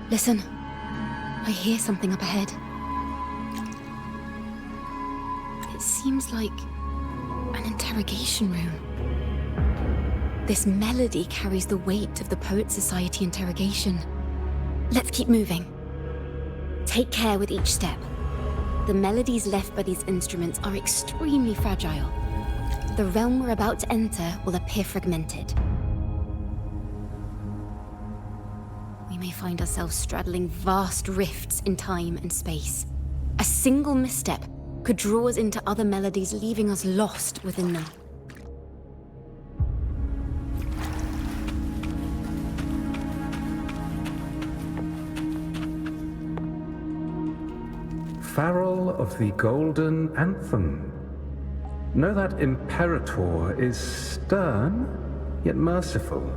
Listen. I hear something up ahead. It seems like an interrogation room. This melody carries the weight of the Poet Society interrogation. Let's keep moving. Take care with each step. The melodies left by these instruments are extremely fragile. The realm we're about to enter will appear fragmented. We may find ourselves straddling vast rifts in time and space. A single misstep could draw us into other melodies, leaving us lost within them. Farrell of the Golden Anthem. Know that Imperator is stern, yet merciful.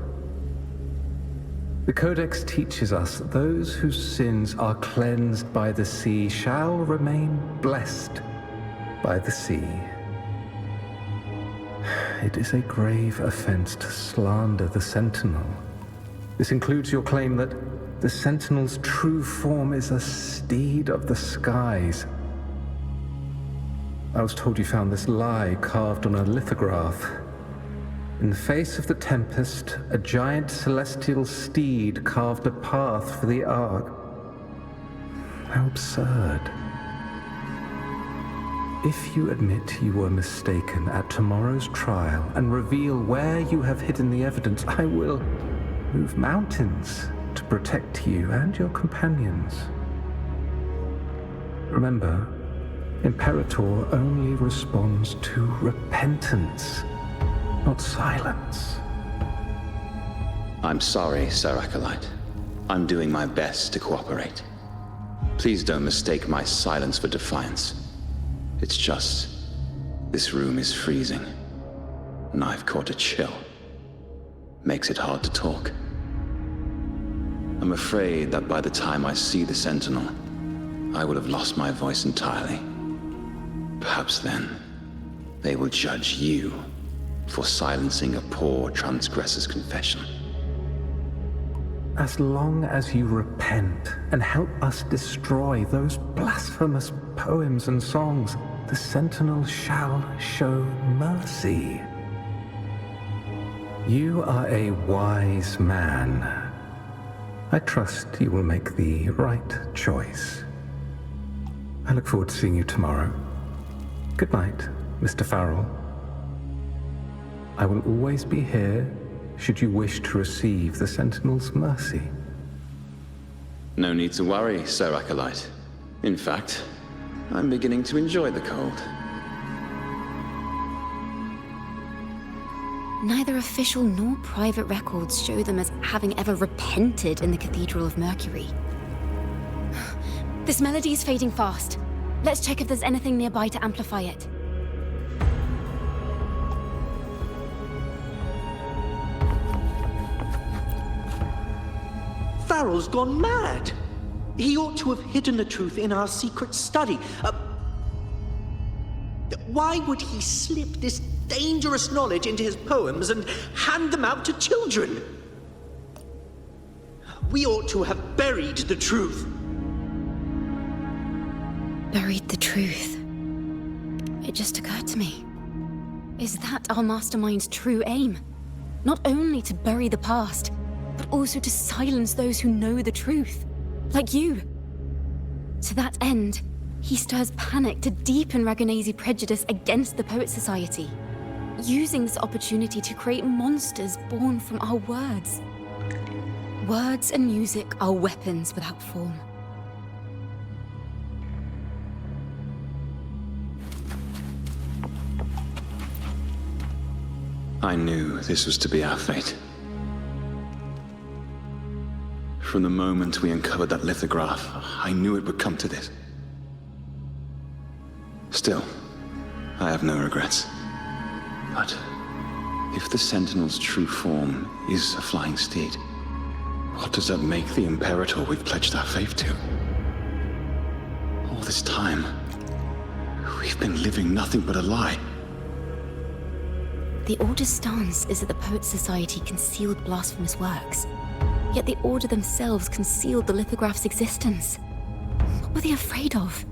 The Codex teaches us that those whose sins are cleansed by the sea shall remain blessed by the sea. It is a grave offense to slander the Sentinel. This includes your claim that the Sentinel's true form is a steed of the skies. I was told you found this lie carved on a lithograph. In the face of the tempest, a giant celestial steed carved a path for the Ark. How absurd. If you admit you were mistaken at tomorrow's trial and reveal where you have hidden the evidence, I will move mountains to protect you and your companions. Remember, Imperator only responds to repentance, not silence. I'm sorry, Sir Acolyte. I'm doing my best to cooperate. Please don't mistake my silence for defiance. It's just, this room is freezing, and I've caught a chill. Makes it hard to talk. I'm afraid that by the time I see the Sentinel, I will have lost my voice entirely. Perhaps then, they will judge you for silencing a poor transgressor's confession. As long as you repent and help us destroy those blasphemous poems and songs, the Sentinel shall show mercy. You are a wise man. I trust you will make the right choice. I look forward to seeing you tomorrow. Good night, Mr. Farrell. I will always be here should you wish to receive the Sentinel's mercy. No need to worry, Sir Acolyte. In fact, I'm beginning to enjoy the cold. Neither official nor private records show them as having ever repented in the Cathedral of Mercury. This melody is fading fast. Let's check if there's anything nearby to amplify it. Farrell's gone mad. He ought to have hidden the truth in our secret study. Why would he slip this dangerous knowledge into his poems and hand them out to children? We ought to have buried the truth. Buried the truth. It just occurred to me. Is that our mastermind's true aim? Not only to bury the past, but also to silence those who know the truth, like you. To that end, he stirs panic to deepen Ragonese prejudice against the Poet Society, using this opportunity to create monsters born from our words. Words and music are weapons without form. I knew this was to be our fate. From the moment we uncovered that lithograph, I knew it would come to this. Still, I have no regrets. But if the Sentinel's true form is a flying steed, what does that make the Imperator we've pledged our faith to? All this time, we've been living nothing but a lie. The Order's stance is that the Poet Society concealed blasphemous works. Yet the Order themselves concealed the lithograph's existence. What were they afraid of?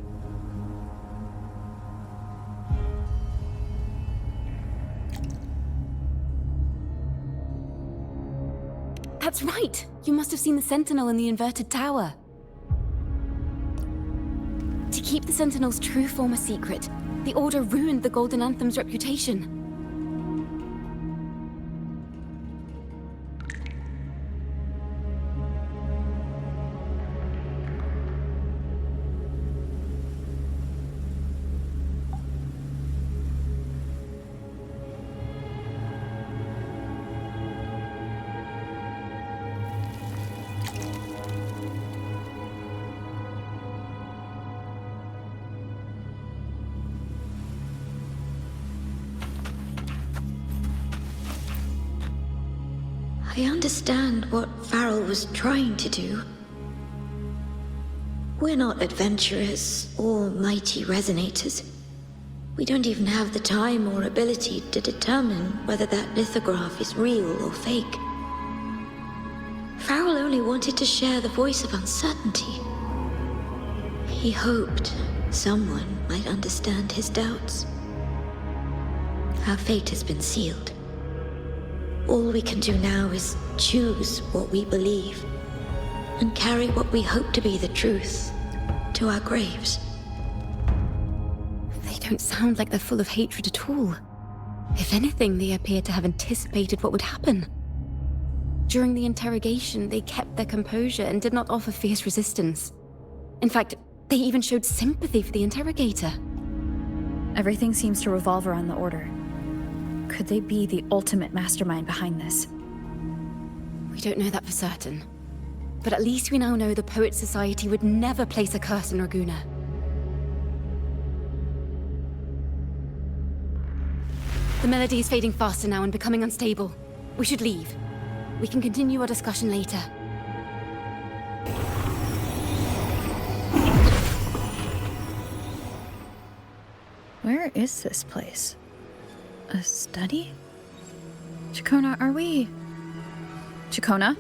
That's right! You must have seen the Sentinel in the inverted tower. To keep the Sentinel's true form a secret, the Order ruined the Golden Anthem's reputation. I understand what Farrell was trying to do. We're not adventurers or mighty resonators. We don't even have the time or ability to determine whether that lithograph is real or fake. Farrell only wanted to share the voice of uncertainty. He hoped someone might understand his doubts. Our fate has been sealed. All we can do now is choose what we believe and carry what we hope to be the truth to our graves. They don't sound like they're full of hatred at all. If anything, they appear to have anticipated what would happen. During the interrogation, they kept their composure and did not offer fierce resistance. In fact, they even showed sympathy for the interrogator. Everything seems to revolve around the Order. Could they be the ultimate mastermind behind this? We don't know that for certain. But at least we now know the Poet Society would never place a curse on Raguna. The melody is fading faster now and becoming unstable. We should leave. We can continue our discussion later. Where is this place? A study? Chacona, are we... Chacona?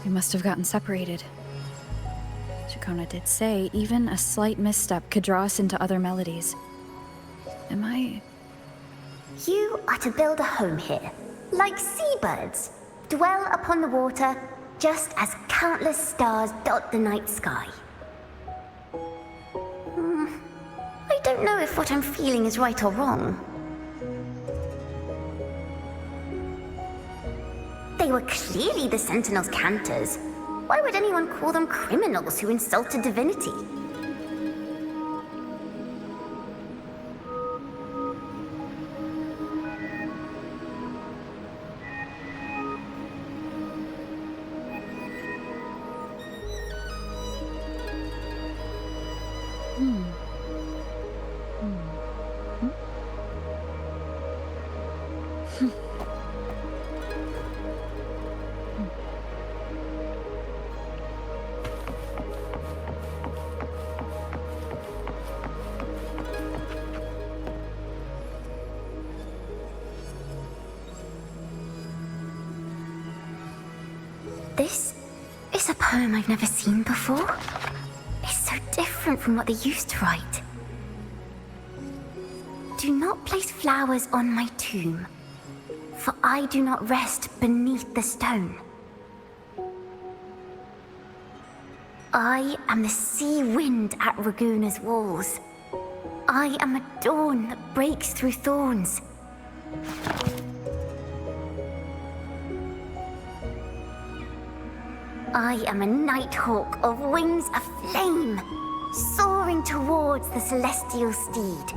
We must have gotten separated. Chacona did say even a slight misstep could draw us into other melodies. Am I... You are to build a home here, like seabirds. Dwell upon the water, just as countless stars dot the night sky. I don't know if what I'm feeling is right or wrong. They were clearly the Sentinel's cantors. Why would anyone call them criminals who insulted divinity? This is a poem I've never seen before. It's so different from what they used to write. Do not place flowers on my tomb, for I do not rest beneath the stone. I am the sea wind at Raguna's walls. I am a dawn that breaks through thorns. I am a nighthawk of wings aflame, soaring towards the celestial steed,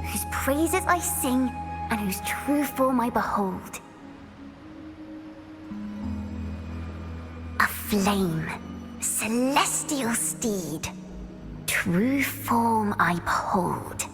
whose praises I sing and whose true form I behold. A flame, celestial steed, true form I behold.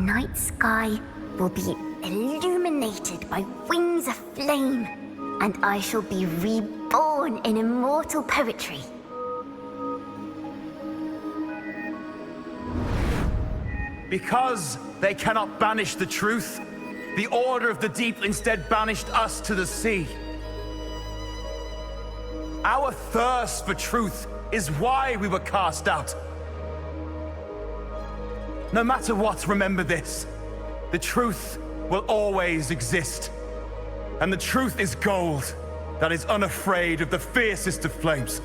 night sky will be illuminated by wings of flame, and I shall be reborn in immortal poetry. Because they cannot banish the truth, the Order of the Deep instead banished us to the sea. Our thirst for truth is why we were cast out. No matter what, remember this. The truth will always exist. And the truth is gold that is unafraid of the fiercest of flames.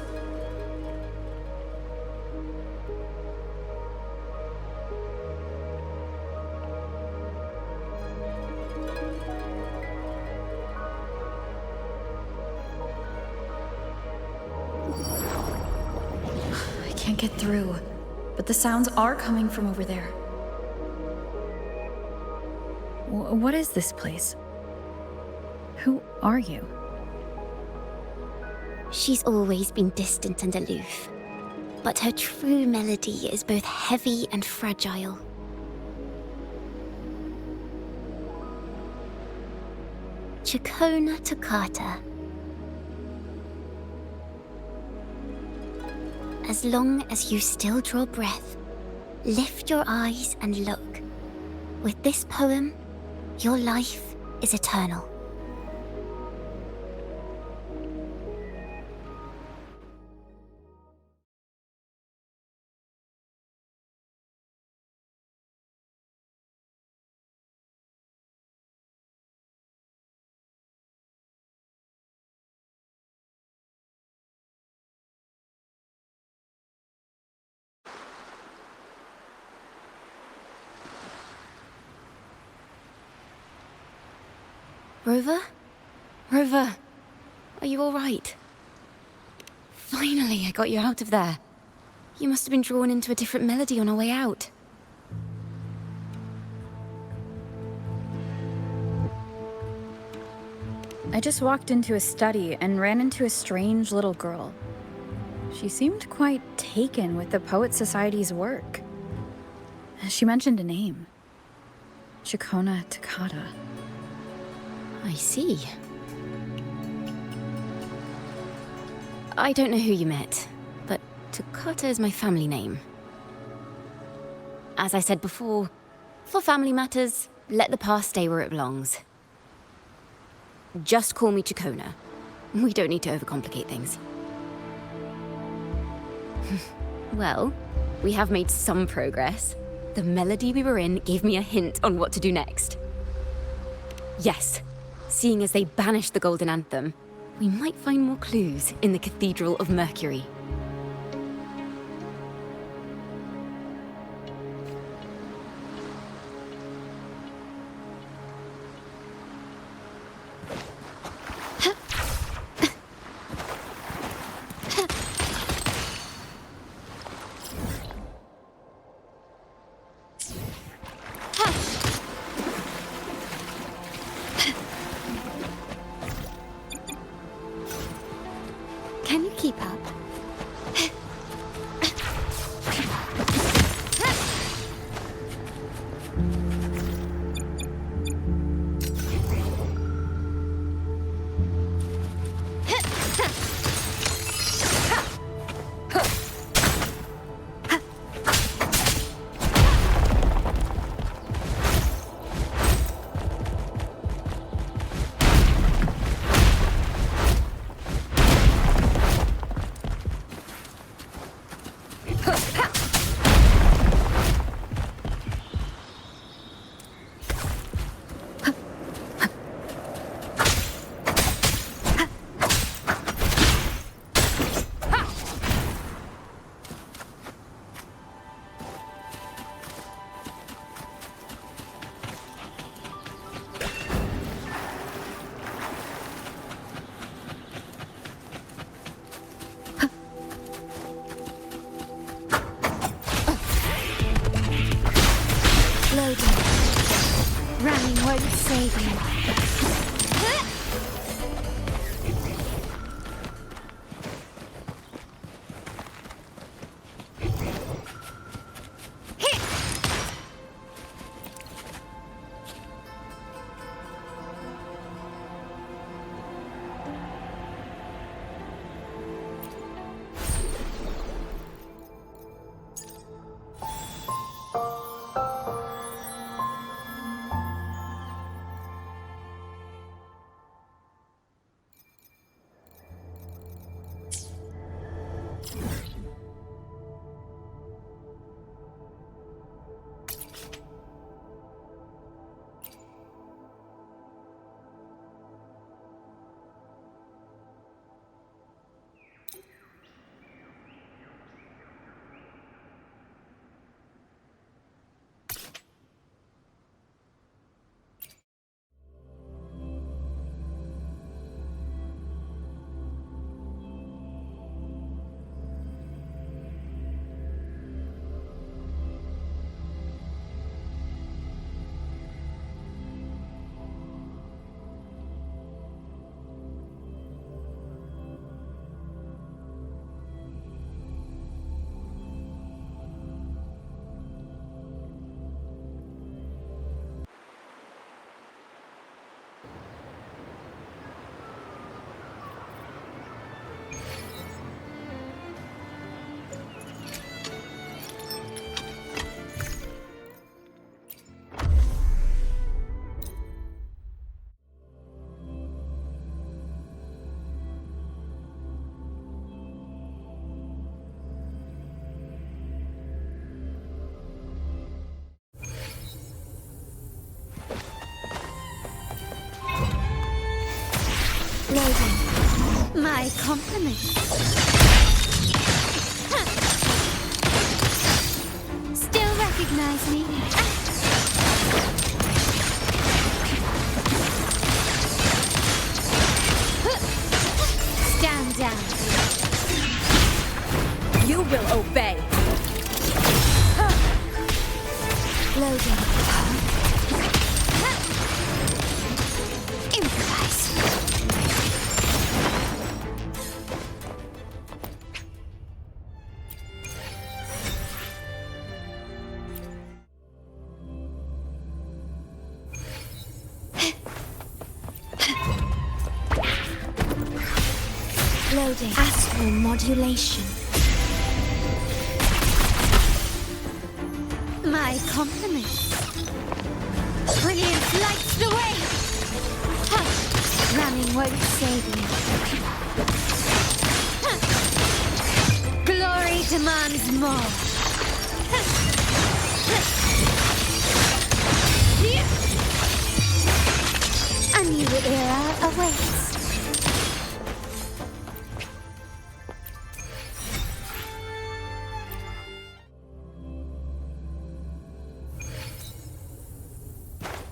I can't get through, but the sounds are coming from over there. What is this place? Who are you? She's always been distant and aloof, but her true melody is both heavy and fragile. Chacona Toccata. As long as you still draw breath, lift your eyes and look. With this poem, your life is eternal. Rover? Rover, are you all right? Finally, I got you out of there. You must have been drawn into a different melody on our way out. I just walked into a study and ran into a strange little girl. She seemed quite taken with the Poet Society's work. She mentioned a name. Chacona Toccata. I see. I don't know who you met, but Toccata is my family name. As I said before, for family matters, let the past stay where it belongs. Just call me Chacona. We don't need to overcomplicate things. Well, we have made some progress. The melody we were in gave me a hint on what to do next. Yes. Seeing as they banished the Golden Anthem, we might find more clues in the Cathedral of Mercury. Can you keep up? Running won't save you. Loading. My compliments. Still recognize me? Stand down. You will obey. Loading. Improvise. Loading. Astral modulation. My compliments. Brilliance lights the way. Running won't save you. Glory demands more. A new era awaits.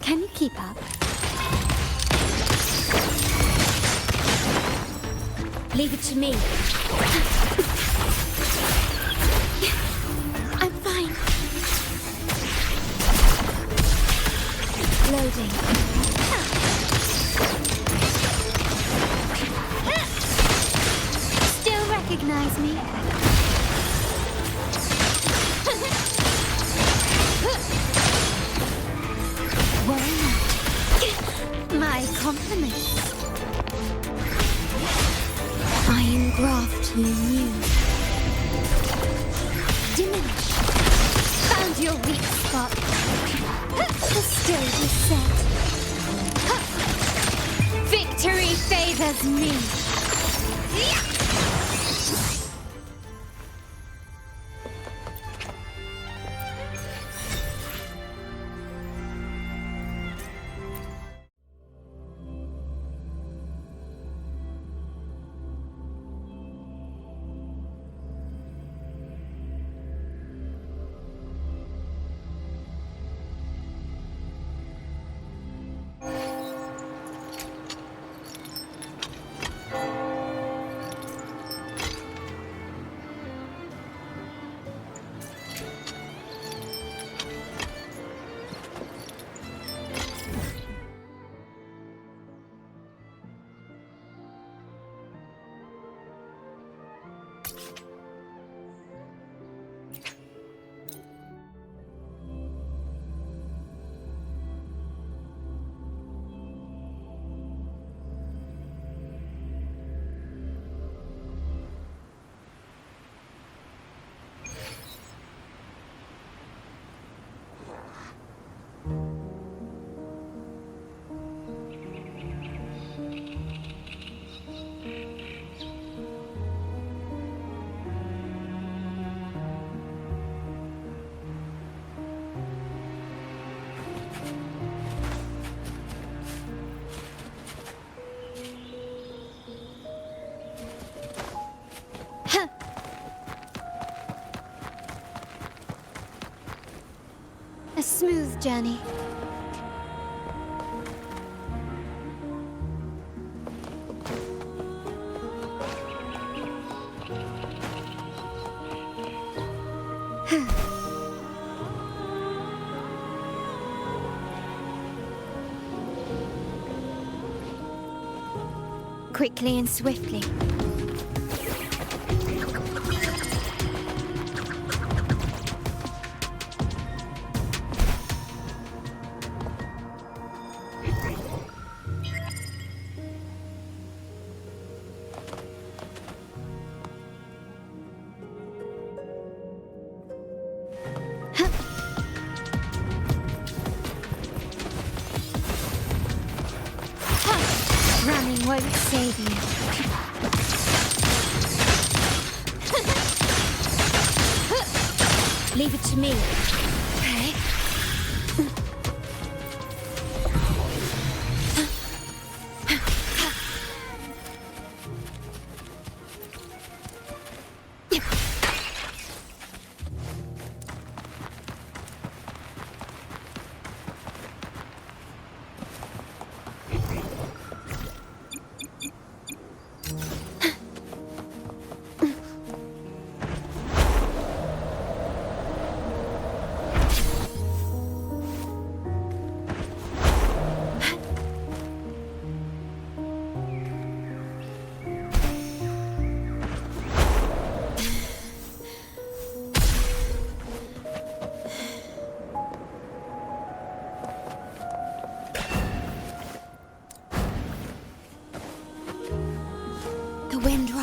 Can you keep up? Leave it to me. I'm fine. Loading. Still recognize me? Worry not. My compliments. I engraft you new. Diminish. Found your weak spot. The stage is set. Victory favors me. A smooth journey. Quickly and swiftly. Running won't save you. Leave it to me. Okay.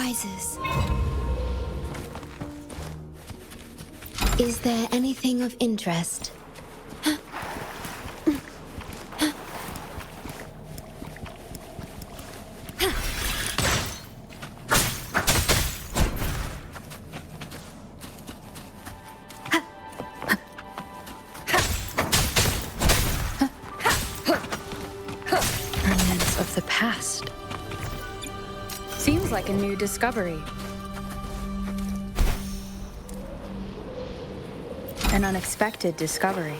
rises. Is there anything of interest? Remnants of the past. Seems like a new discovery. An unexpected discovery.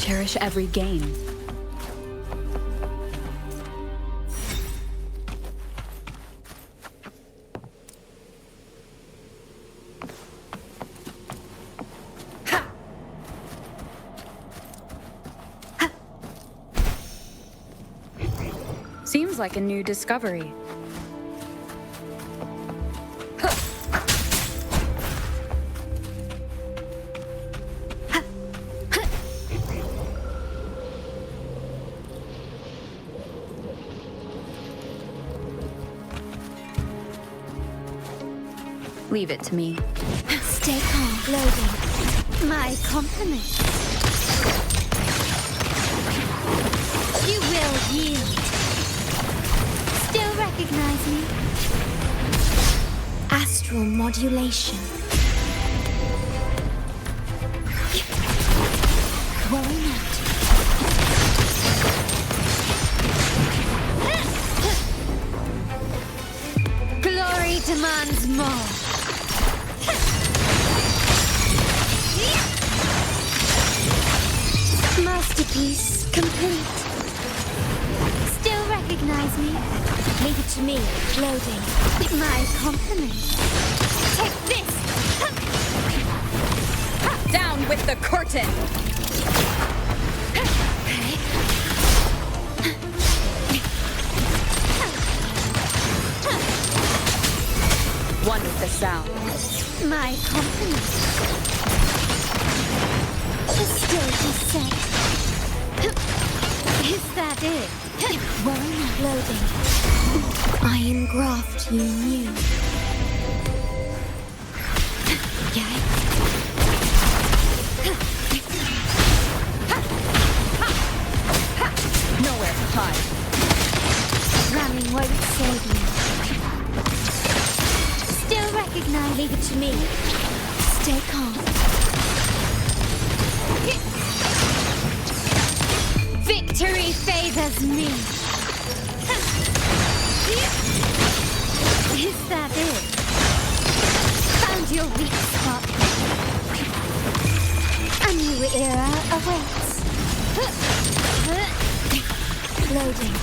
Cherish every gain. Seems like a new discovery. Leave it to me. Stay calm, loading. My compliments. You will yield. Still recognize me? Astral modulation. Worry not. Glory demands more. Masterpiece complete. Still recognize me? Leave it to me. Loading. My compliments. Take this! Down with the curtain! One with the sound. My compliments. Still descent. Is that it? Worry not. Loading. I engraft you new. Yay. Nowhere to hide. Ramming won't save you. Still recognize. Leave it to me. Stay calm. Victory favors me. Is that it? Found your weak spot. A new era awaits. Loading.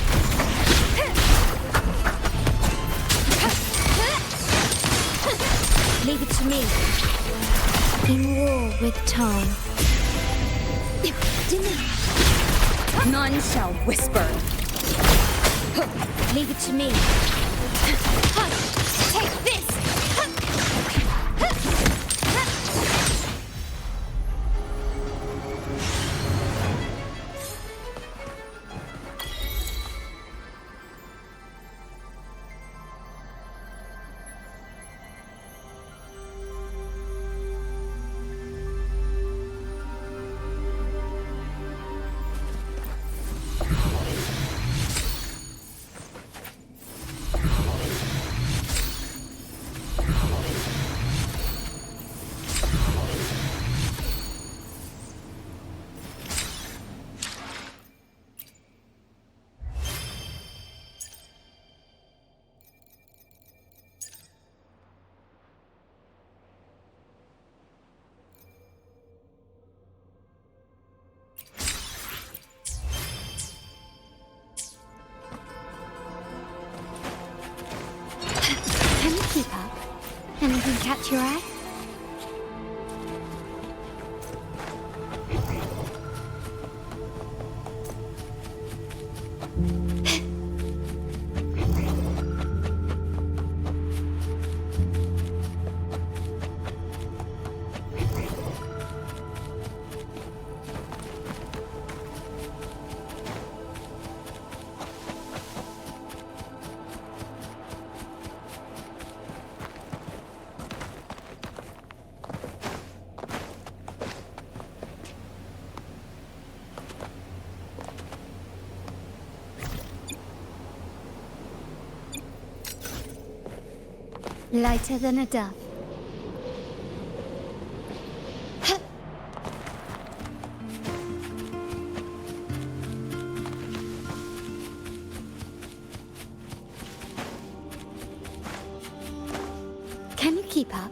Leave it to me. In war with time. None shall whisper. Leave it to me. Take this! Keep up. Anything catch your eye? Lighter than a dove. Can you keep up?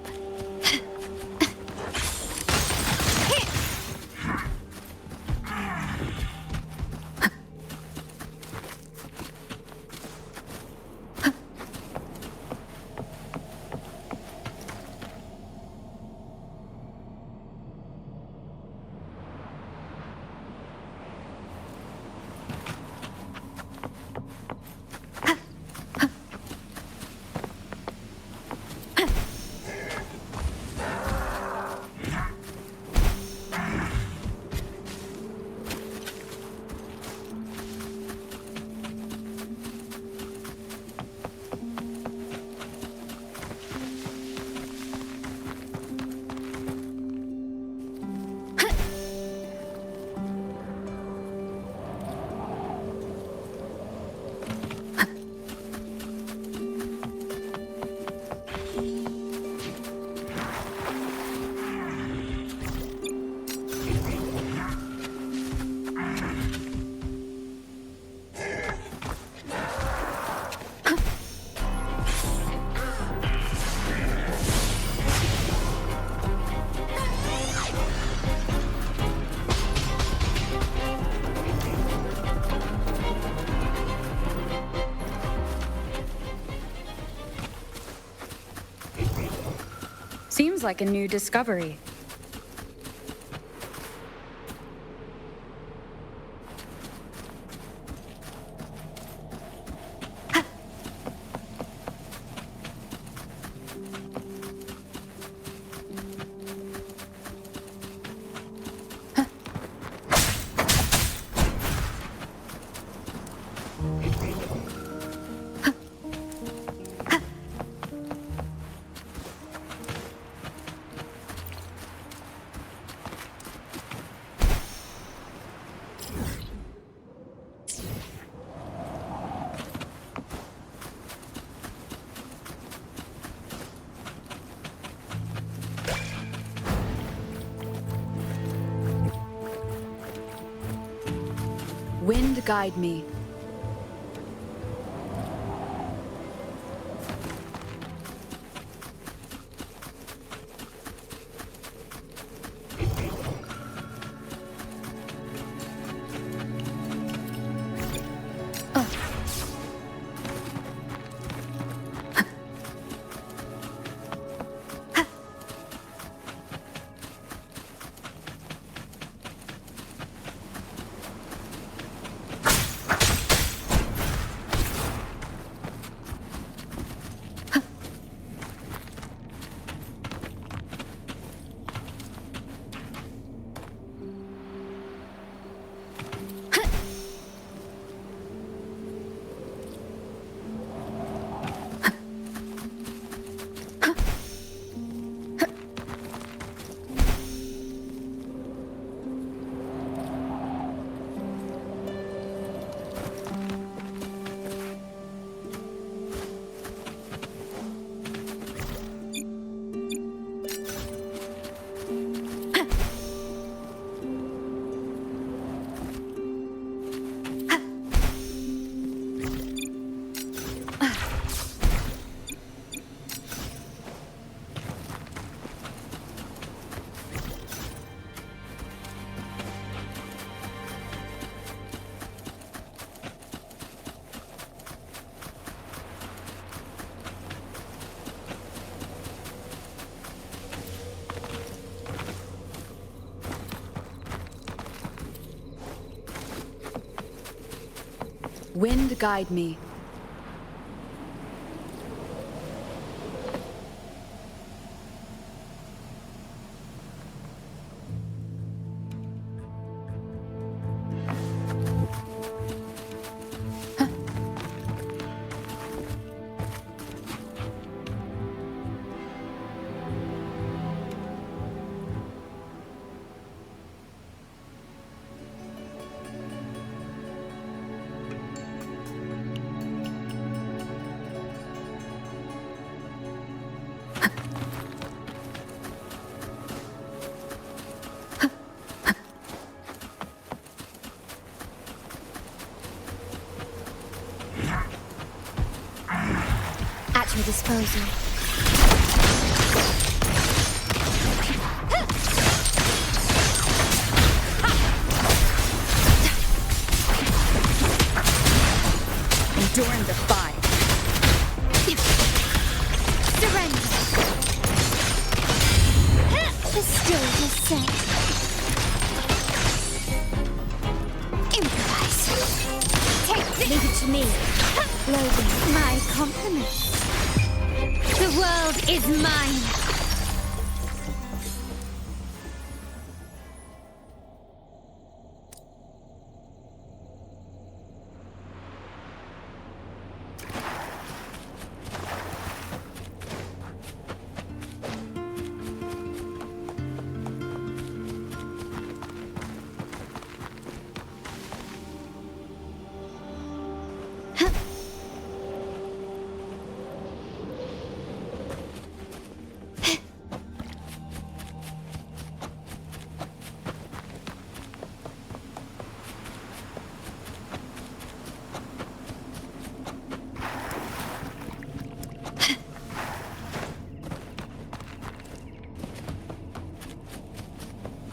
Seems like a new discovery. Wind guide me. Wind guide me. your disposal. Endure and defy. Surrender. The stage is set. Improvise. Take this. Leave it to me. Loading. My compliments. The world is mine.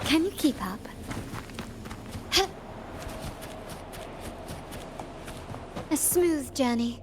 Can you keep up? A smooth journey.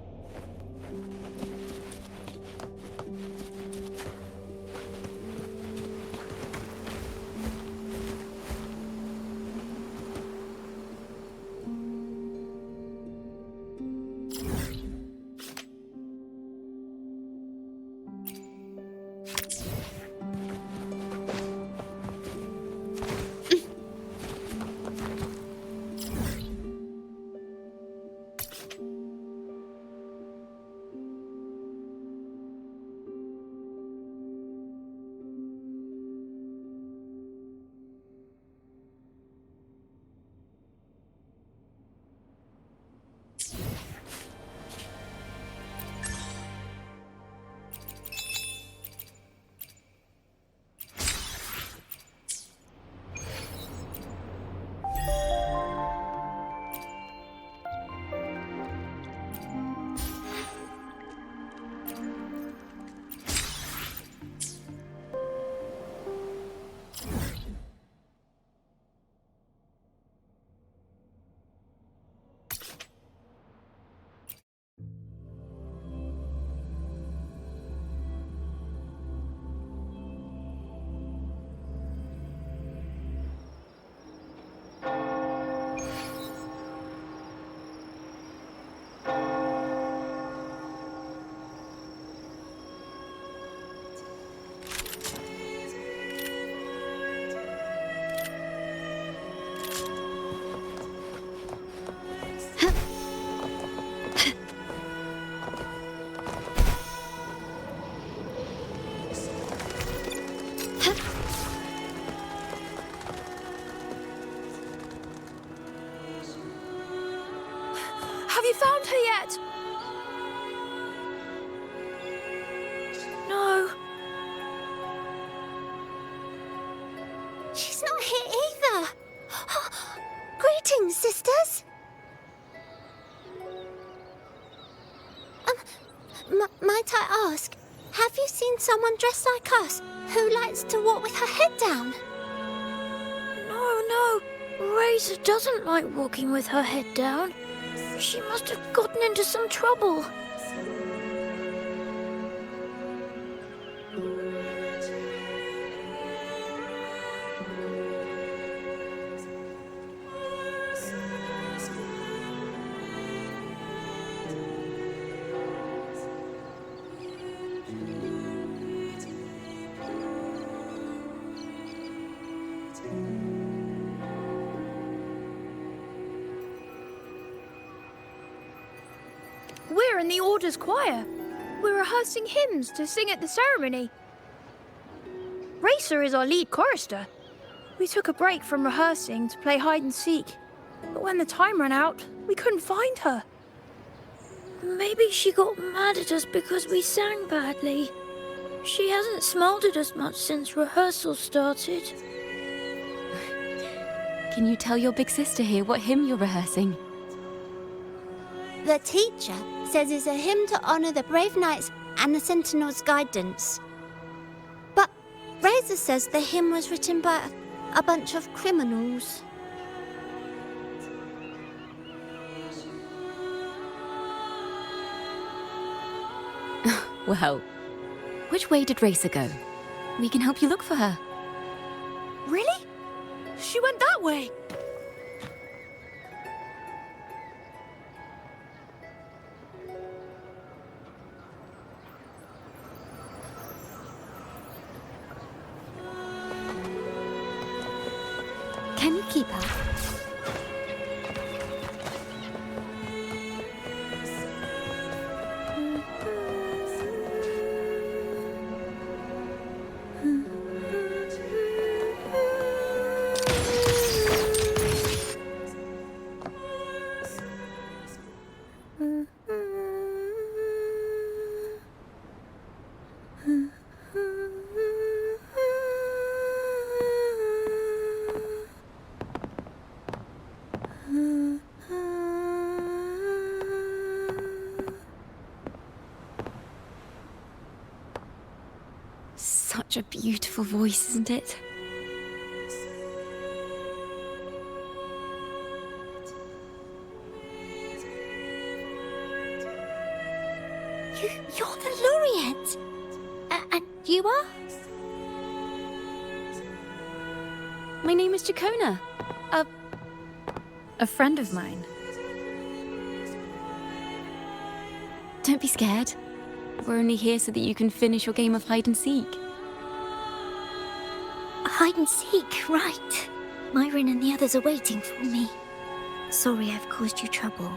Have you found her yet? No. She's not here either. Greetings, sisters. Might I ask, have you seen someone dressed like us who likes to walk with her head down? No. Razor doesn't like walking with her head down. She must have gotten into some trouble. We're in the Order's choir. We're rehearsing hymns to sing at the ceremony. Racer is our lead chorister. We took a break from rehearsing to play hide and seek, but when the time ran out, we couldn't find her. Maybe she got mad at us because we sang badly. She hasn't smiled at us much since rehearsal started. Can you tell your big sister here what hymn you're rehearsing? The teacher says it's a hymn to honor the brave knights and the Sentinel's guidance. But Razor says the hymn was written by a bunch of criminals. Well, which way did Racer go? We can help you look for her. Really? She went that way. Can you keep her? Such a beautiful voice, isn't it? You're the laureate! And you are? My name is Jacona. A friend of mine. Don't be scared. We're only here so that you can finish your game of hide and seek. Hide and seek, right. Myron and the others are waiting for me. Sorry I've caused you trouble.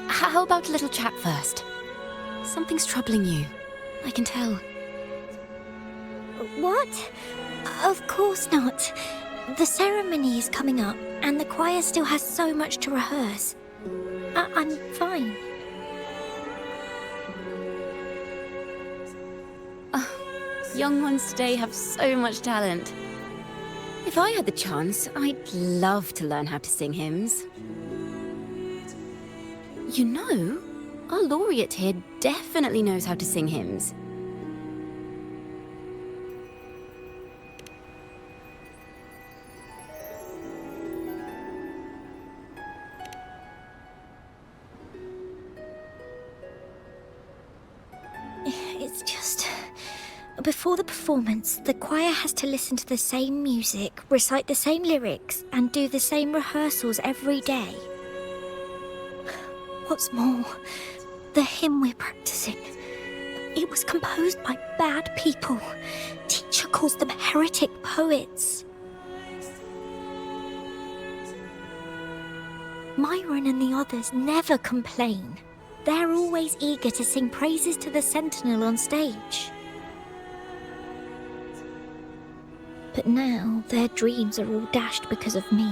How about a little chat first? Something's troubling you. I can tell. What? Of course not. The ceremony is coming up, and the choir still has so much to rehearse. I'm fine. Young ones today have so much talent. If I had the chance, I'd love to learn how to sing hymns. You know, our laureate here definitely knows how to sing hymns. It's just... Before the performance, the choir has to listen to the same music, recite the same lyrics, and do the same rehearsals every day. What's more, the hymn we're practicing, it was composed by bad people. Teacher calls them heretic poets. Myron and the others never complain. They're always eager to sing praises to the Sentinel on stage. But now their dreams are all dashed because of me.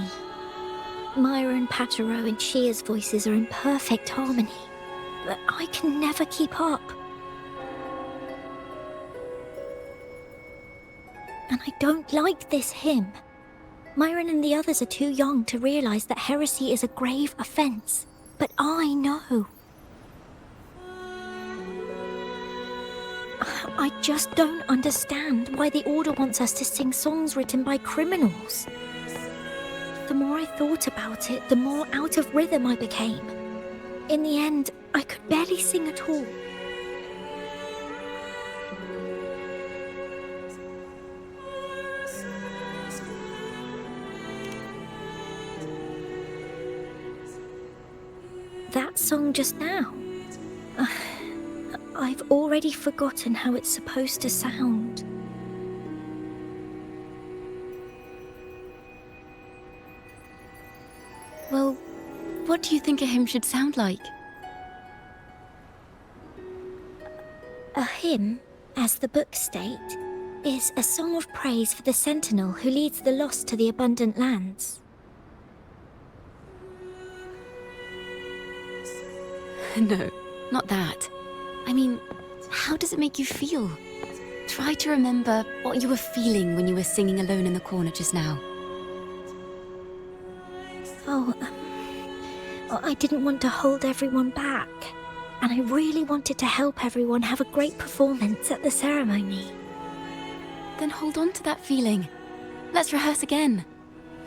Myron, Patero, and Shear's voices are in perfect harmony, but I can never keep up. And I don't like this hymn. Myron and the others are too young to realize that heresy is a grave offense, but I know. I just don't understand why the Order wants us to sing songs written by criminals. The more I thought about it, the more out of rhythm I became. In the end, I could barely sing at all. That song just now. I've already forgotten how it's supposed to sound. Well, what do you think a hymn should sound like? A hymn, as the books state, is a song of praise for the Sentinel who leads the lost to the abundant lands. No, not that. I mean, how does it make you feel? Try to remember what you were feeling when you were singing alone in the corner just now. I didn't want to hold everyone back. And I really wanted to help everyone have a great performance at the ceremony. Then hold on to that feeling. Let's rehearse again.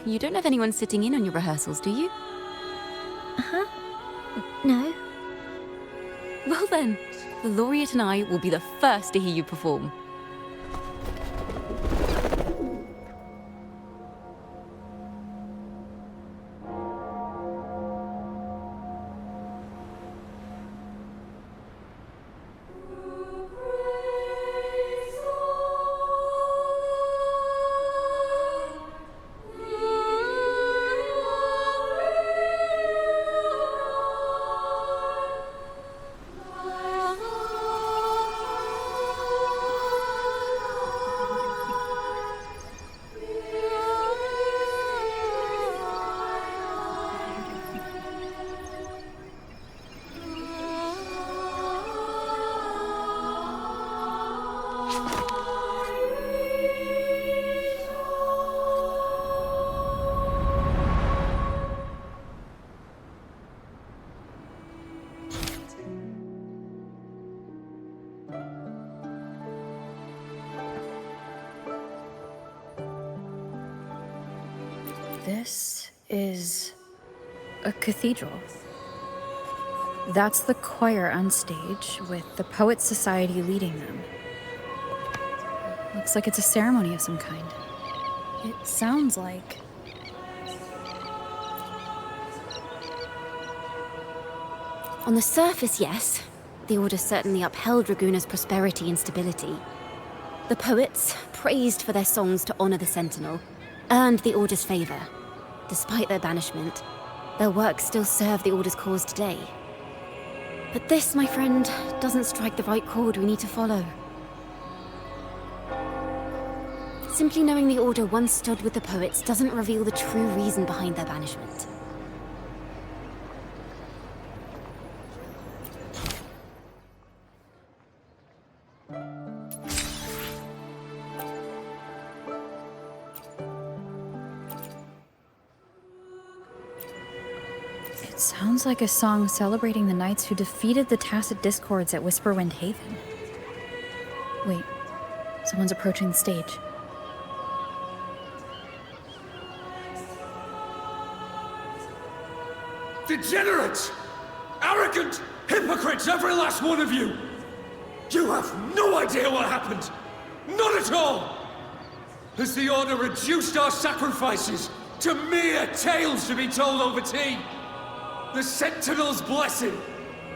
You don't have anyone sitting in on your rehearsals, do you? Uh-huh. No. Well then, the laureate and I will be the first to hear you perform. This is a cathedral. That's the choir on stage, with the Poets Society leading them. Looks like it's a ceremony of some kind. It sounds like... On the surface, yes. The Order certainly upheld Raguna's prosperity and stability. The poets, praised for their songs to honor the Sentinel, earned the Order's favor. Despite their banishment, their works still serve the Order's cause today. But this, my friend, doesn't strike the right chord we need to follow. Simply knowing the Order once stood with the poets doesn't reveal the true reason behind their banishment. It sounds like a song celebrating the knights who defeated the Tacit Discords at Whisperwind Haven. Wait, someone's approaching the stage. Degenerates! Arrogant hypocrites, every last one of you! You have no idea what happened! Not at all! Has the Order reduced our sacrifices to mere tales to be told over tea? The Sentinel's blessing!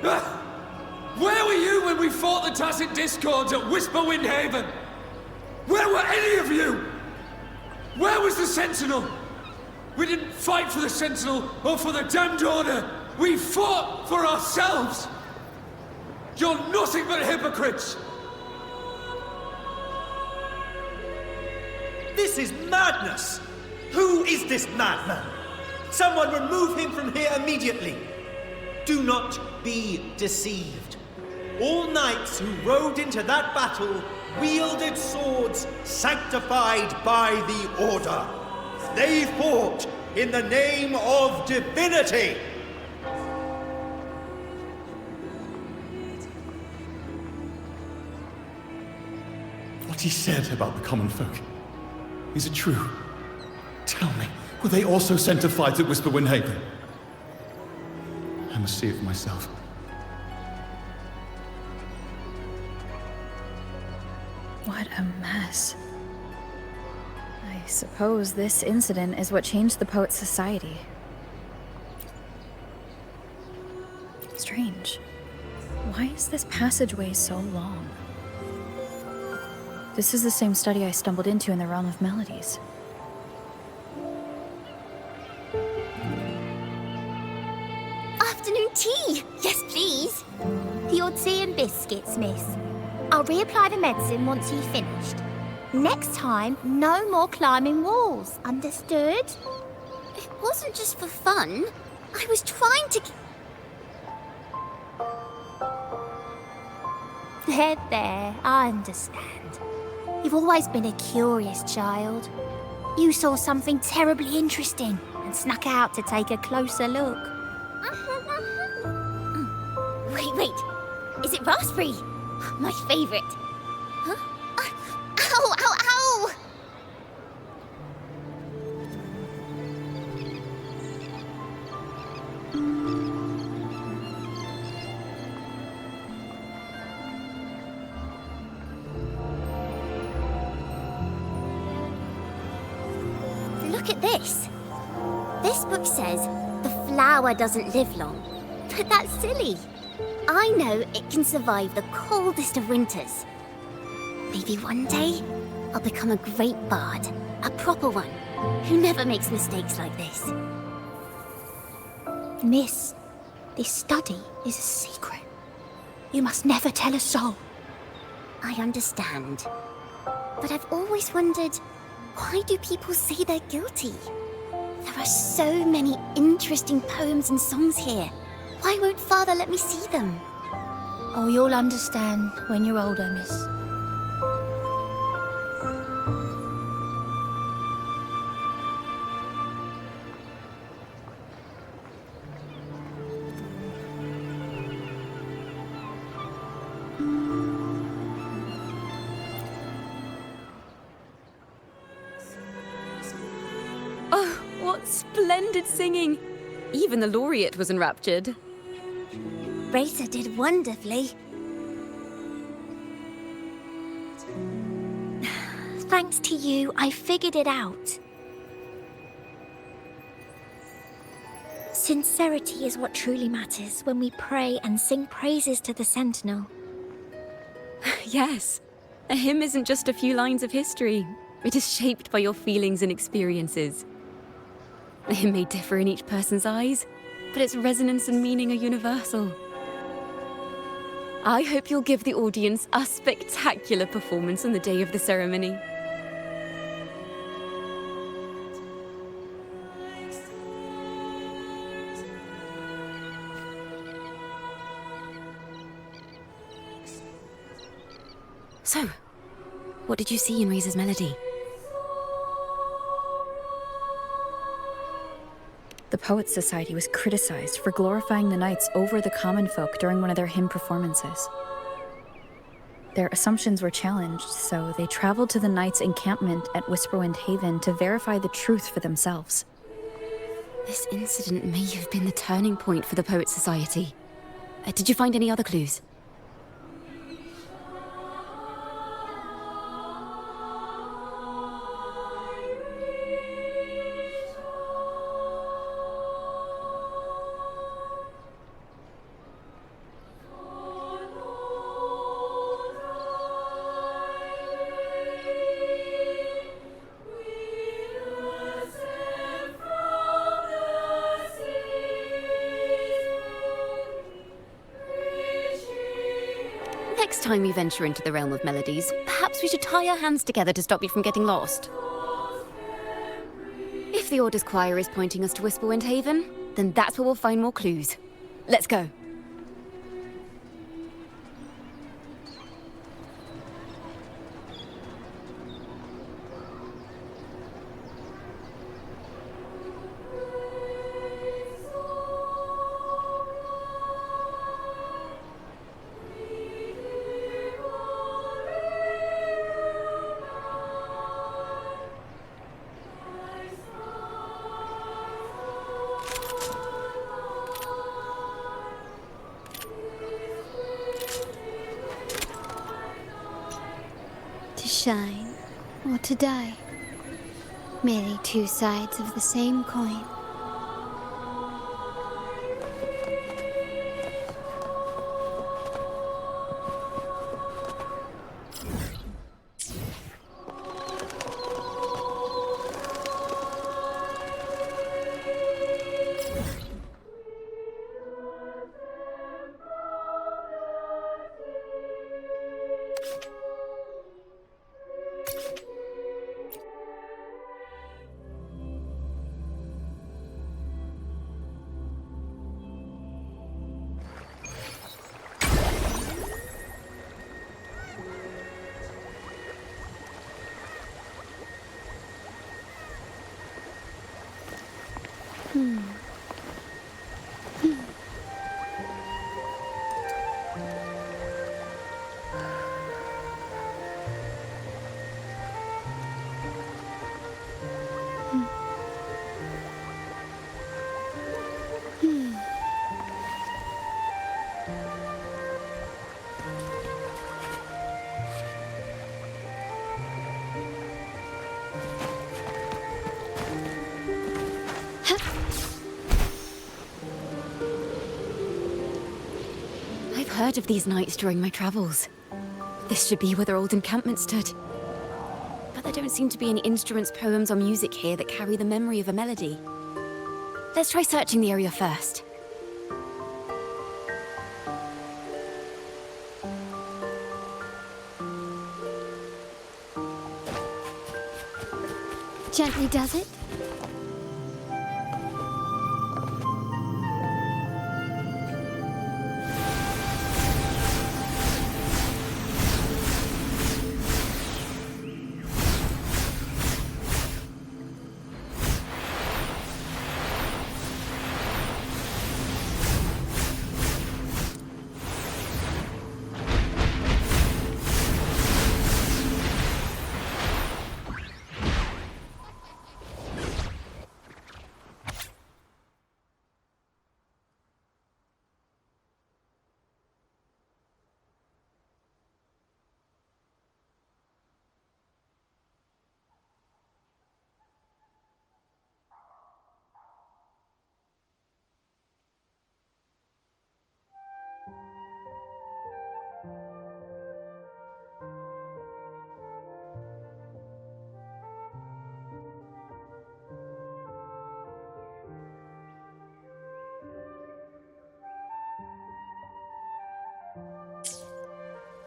Ah! Where were you when we fought the Tacit Discords at Whisperwind Haven? Where were any of you? Where was the Sentinel? We didn't fight for the Sentinel or for the damned Order. We fought for ourselves. You're nothing but hypocrites. This is madness! Who is this madman? Someone remove him from here immediately. Do not be deceived. All knights who rode into that battle wielded swords sanctified by the Order. They fought in the name of divinity. What he said about the common folk, is it true? Tell me, were they also sent to fight at Whisperwind Haven? I must see it for myself. What a mess. I suppose this incident is what changed the Poets Society. Strange. Why is this passageway so long? This is the same study I stumbled into in the Realm of Melodies. Afternoon tea! Yes, please. Your tea and biscuits, miss. I'll reapply the medicine once you've finished. Next time, no more climbing walls. Understood? It wasn't just for fun. I was trying to... There, I understand. You've always been a curious child. You saw something terribly interesting and snuck out to take a closer look. Wait. Is it raspberry? My favorite. Huh? Ow, ow, ow! Look at this. This book says the flower doesn't live long. But that's silly. I know it can survive the coldest of winters. Maybe one day I'll become a great bard, a proper one, who never makes mistakes like this. Miss, this study is a secret. You must never tell a soul. I understand. But I've always wondered, why do people say they're guilty? There are so many interesting poems and songs here. Why won't Father let me see them? Oh, you'll understand when you're older, miss. Oh, what splendid singing! Even the laureate was enraptured. Razor did wonderfully. Thanks to you, I figured it out. Sincerity is what truly matters when we pray and sing praises to the Sentinel. Yes, a hymn isn't just a few lines of history. It is shaped by your feelings and experiences. It may differ in each person's eyes, but its resonance and meaning are universal. I hope you'll give the audience a spectacular performance on the day of the ceremony. So, what did you see in Razor's melody? The Poets Society was criticized for glorifying the knights over the common folk during one of their hymn performances. Their assumptions were challenged, so they traveled to the knights' encampment at Whisperwind Haven to verify the truth for themselves. This incident may have been the turning point for the Poets Society. Did you find any other clues? Next time we venture into the realm of melodies, perhaps we should tie our hands together to stop you from getting lost. If the Order's choir is pointing us to Whisperwind Haven, then that's where we'll find more clues. Let's go. To shine or to die. Merely two sides of the same coin. heard of these nights during my travels. This should be where their old encampment stood. But there don't seem to be any instruments, poems, or music here that carry the memory of a melody. Let's try searching the area first. Gently does it?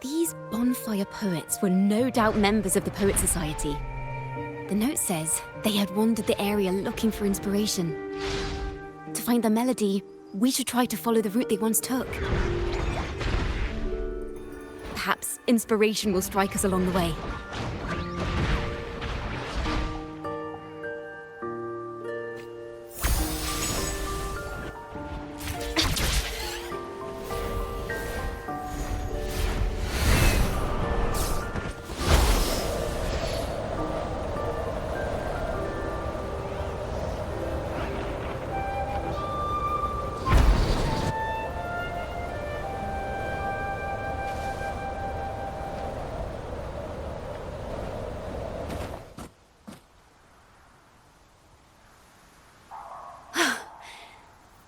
These bonfire poets were no doubt members of the Poet Society. The note says they had wandered the area looking for inspiration. To find the melody, we should try to follow the route they once took. Perhaps inspiration will strike us along the way.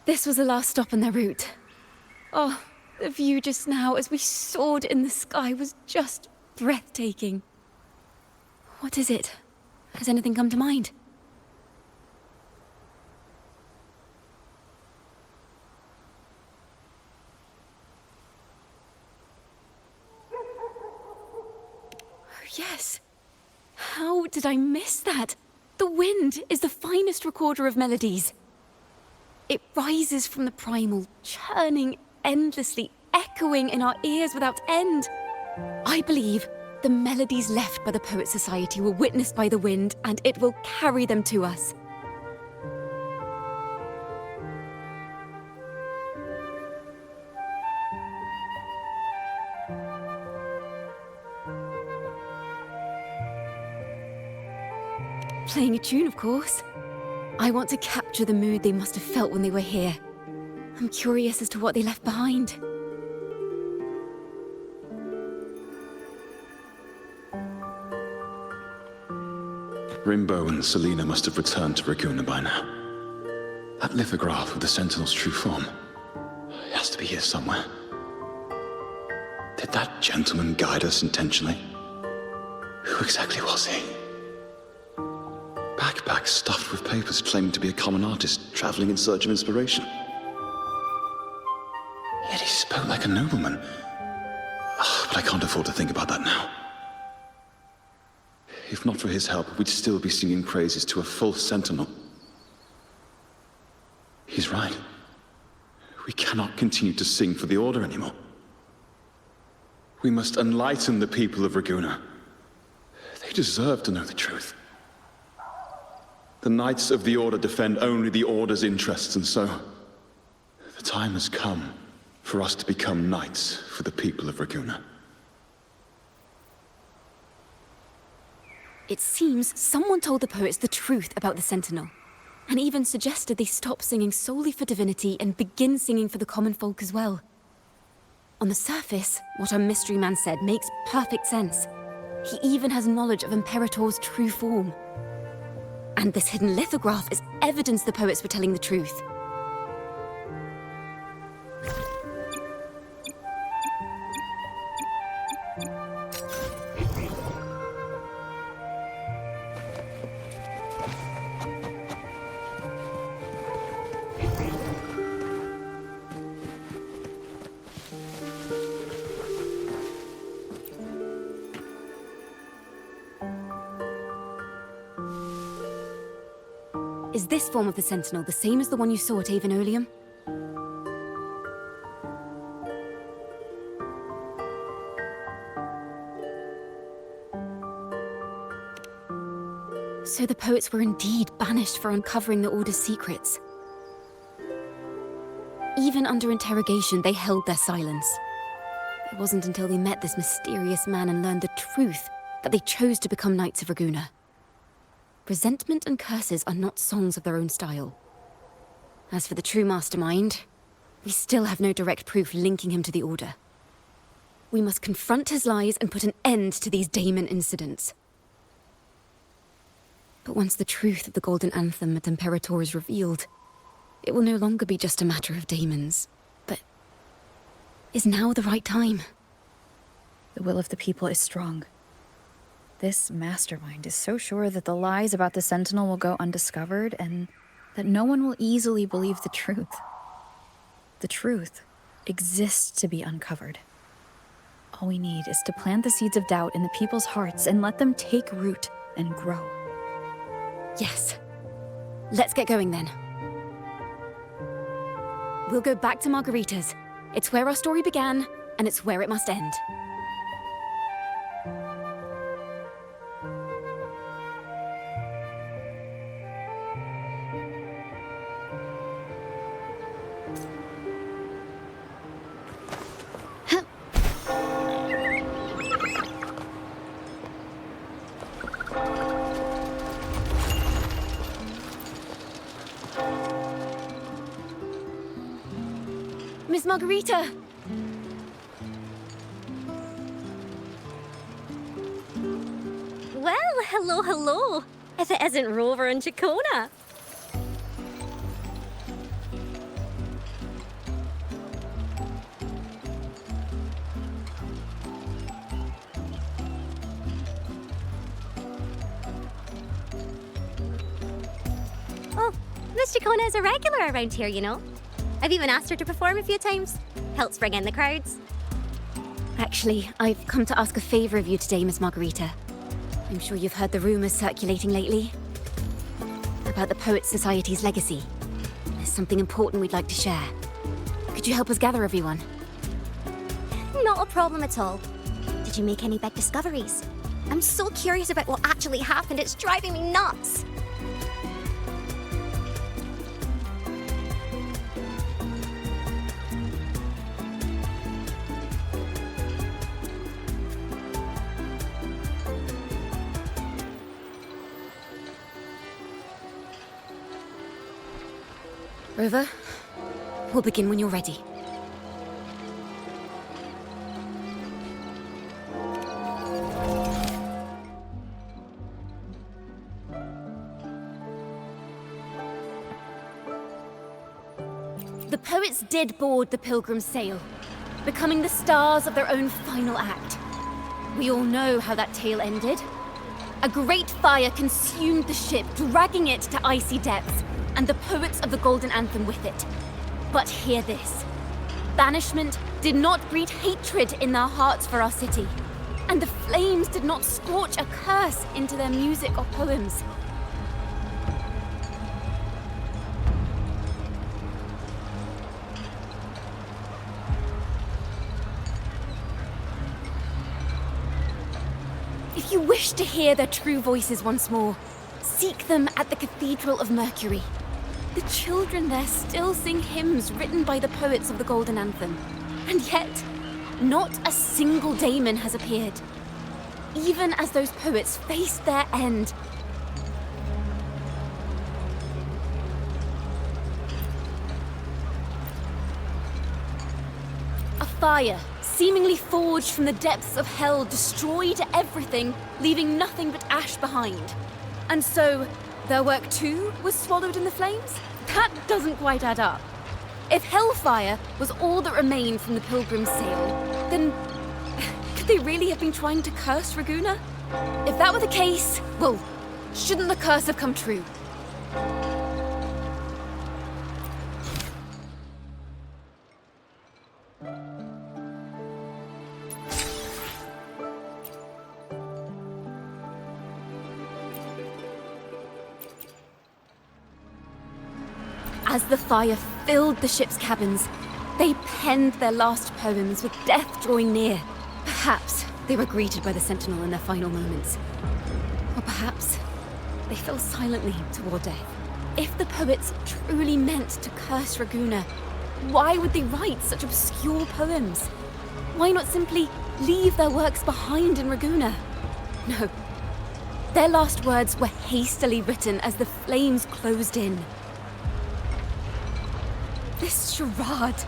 This was the last stop on their route. Oh, the view just now as we soared in the sky was just breathtaking. What is it? Has anything come to mind? Oh, yes. How did I miss that? The wind is the finest recorder of melodies. It rises from the primal, churning endlessly, echoing in our ears without end. I believe the melodies left by the Poet Society were witnessed by the wind, and it will carry them to us. Playing a tune, of course. I want to capture the mood they must have felt when they were here. I'm curious as to what they left behind. Rimbo and Selena must have returned to Raguna by now. That lithograph with the Sentinel's true form. It has to be here somewhere. Did that gentleman guide us intentionally? Who exactly was he? Backpack stuffed with papers claiming to be a common artist traveling in search of inspiration. Yet he spoke like a nobleman. But I can't afford to think about that now. If not for his help, we'd still be singing praises to a false sentinel. He's right. We cannot continue to sing for the Order anymore. We must enlighten the people of Raguna. They deserve to know the truth. The Knights of the Order defend only the Order's interests, and so the time has come for us to become knights for the people of Raguna. It seems someone told the poets the truth about the Sentinel, and even suggested they stop singing solely for divinity and begin singing for the common folk as well. On the surface, what our mystery man said makes perfect sense. He even has knowledge of Imperator's true form. And this hidden lithograph is evidence the poets were telling the truth. Is this form of the Sentinel the same as the one you saw at Avon Oleum? So the poets were indeed banished for uncovering the Order's secrets. Even under interrogation, they held their silence. It wasn't until they met this mysterious man and learned the truth that they chose to become Knights of Raguna. Resentment and curses are not songs of their own style. As for the true mastermind, we still have no direct proof linking him to the Order. We must confront his lies and put an end to these Daemon incidents. But once the truth of the Golden Anthem at Imperator is revealed, it will no longer be just a matter of daemons. But is now the right time? The will of the people is strong. This mastermind is so sure that the lies about the Sentinel will go undiscovered and that no one will easily believe the truth. The truth exists to be uncovered. All we need is to plant the seeds of doubt in the people's hearts and let them take root and grow. Yes. Let's get going then. We'll go back to Margarita's. It's where our story began, and it's where it must end. Miss Margarita! Well, hello, hello. If it isn't Rover and Chacona. Oh, Miss Chacona is a regular around here, you know. I've even asked her to perform a few times. Helps bring in the crowds. Actually, I've come to ask a favor of you today, Miss Margarita. I'm sure you've heard the rumors circulating lately about the Poets Society's legacy. There's something important we'd like to share. Could you help us gather everyone? Not a problem at all. Did you make any big discoveries? I'm so curious about what actually happened. It's driving me nuts. Rover, we'll begin when you're ready. The poets did board the Pilgrim's sail, becoming the stars of their own final act. We all know how that tale ended. A great fire consumed the ship, dragging it to icy depths, and the poets of the Golden Anthem with it. But hear this. Banishment did not breed hatred in their hearts for our city, and the flames did not scorch a curse into their music or poems. If you wish to hear their true voices once more, seek them at the Cathedral of Mercury. The children there still sing hymns written by the poets of the Golden Anthem. And yet, not a single daemon has appeared. Even as those poets face their end. A fire, seemingly forged from the depths of hell, destroyed everything, leaving nothing but ash behind. And so, their work too was swallowed in the flames? That doesn't quite add up. If hellfire was all that remained from the Pilgrim's sail, then could they really have been trying to curse Raguna? If that were the case, well, shouldn't the curse have come true? As the fire filled the ship's cabins, they penned their last poems with death drawing near. Perhaps they were greeted by the Sentinel in their final moments. Or perhaps they fell silently toward death. If the poets truly meant to curse Raguna, why would they write such obscure poems? Why not simply leave their works behind in Raguna? No. Their last words were hastily written as the flames closed in. This charade,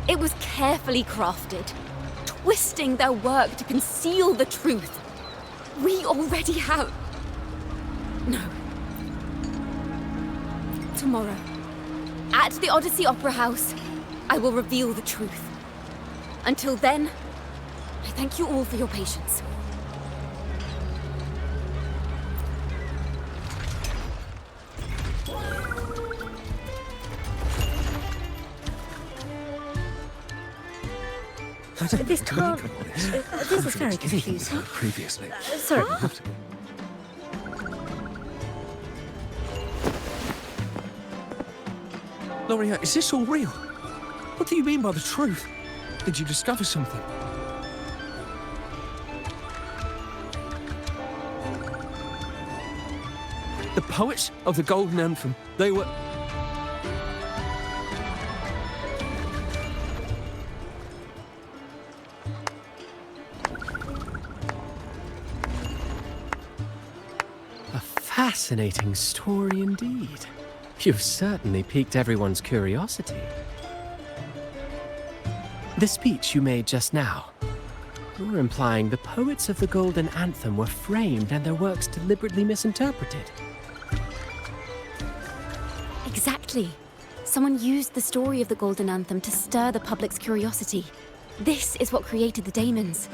it was carefully crafted, twisting their work to conceal the truth. We already have... No. Tomorrow, at the Odyssey Opera House, I will reveal the truth. Until then, I thank you all for your patience. This can't... this is very confusing. Previously. Sorry. Loria, is this all real? What do you mean by the truth? Did you discover something? The poets of the Golden Anthem, they were... A fascinating story indeed. You've certainly piqued everyone's curiosity. The speech you made just now, you're implying the poets of the Golden Anthem were framed and their works deliberately misinterpreted. Exactly. Someone used the story of the Golden Anthem to stir the public's curiosity. This is what created the daemons.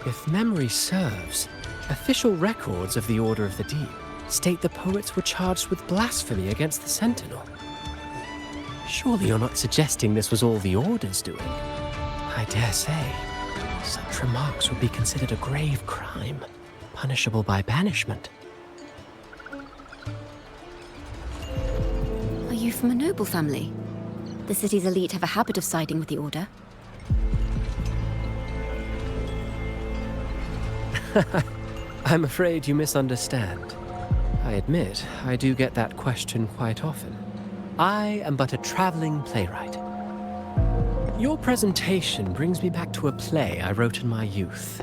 If memory serves, official records of the Order of the Deep state the poets were charged with blasphemy against the Sentinel. Surely you're not suggesting this was all the Order's doing? I dare say, such remarks would be considered a grave crime, punishable by banishment. Are you from a noble family? The city's elite have a habit of siding with the Order. I'm afraid you misunderstand. I admit, I do get that question quite often. I am but a traveling playwright. Your presentation brings me back to a play I wrote in my youth.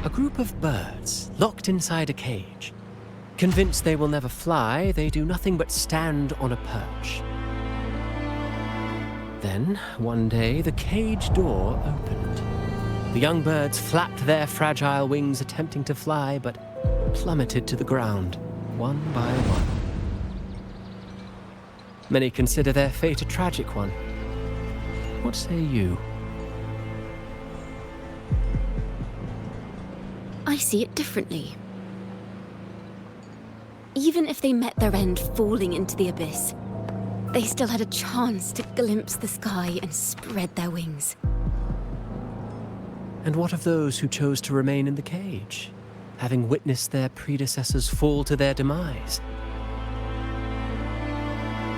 A group of birds locked inside a cage. Convinced they will never fly, they do nothing but stand on a perch. Then, one day, the cage door opened. The young birds flapped their fragile wings attempting to fly, but plummeted to the ground, one by one. Many consider their fate a tragic one. What say you? I see it differently. Even if they met their end falling into the abyss, they still had a chance to glimpse the sky and spread their wings. And what of those who chose to remain in the cage, having witnessed their predecessors fall to their demise?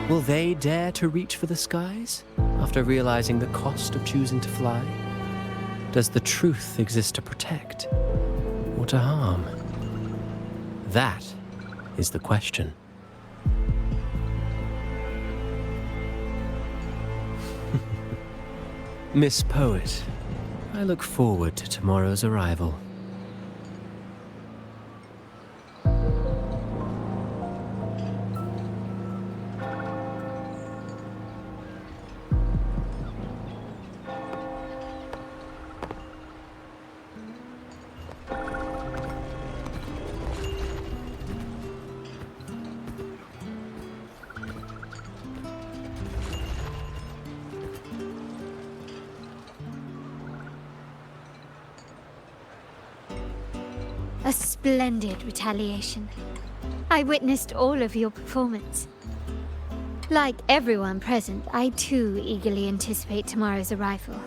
Will they dare to reach for the skies after realizing the cost of choosing to fly? Does the truth exist to protect or to harm? That is the question. Miss Poet, I look forward to tomorrow's arrival. A splendid retaliation. I witnessed all of your performance. Like everyone present, I too eagerly anticipate tomorrow's arrival.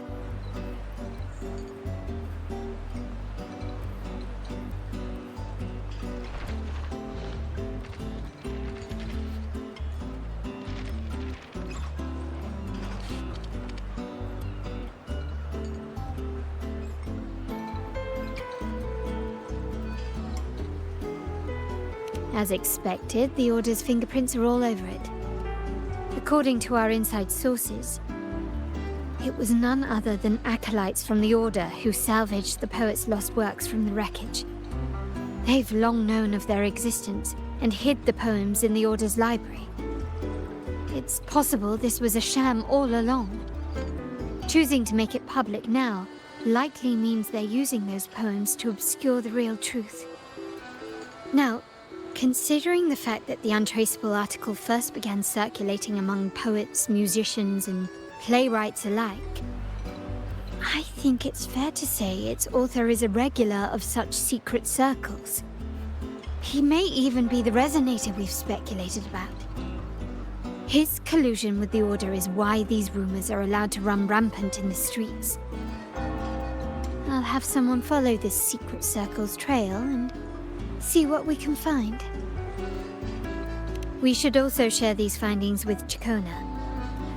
As expected, the Order's fingerprints are all over it. According to our inside sources, it was none other than acolytes from the Order who salvaged the poet's lost works from the wreckage. They've long known of their existence and hid the poems in the Order's library. It's possible this was a sham all along. Choosing to make it public now likely means they're using those poems to obscure the real truth. Now, considering the fact that the untraceable article first began circulating among poets, musicians, and playwrights alike, I think it's fair to say its author is a regular of such secret circles. He may even be the resonator we've speculated about. His collusion with the Order is why these rumors are allowed to run rampant in the streets. I'll have someone follow this secret circle's trail and see what we can find. We should also share these findings with Chacona.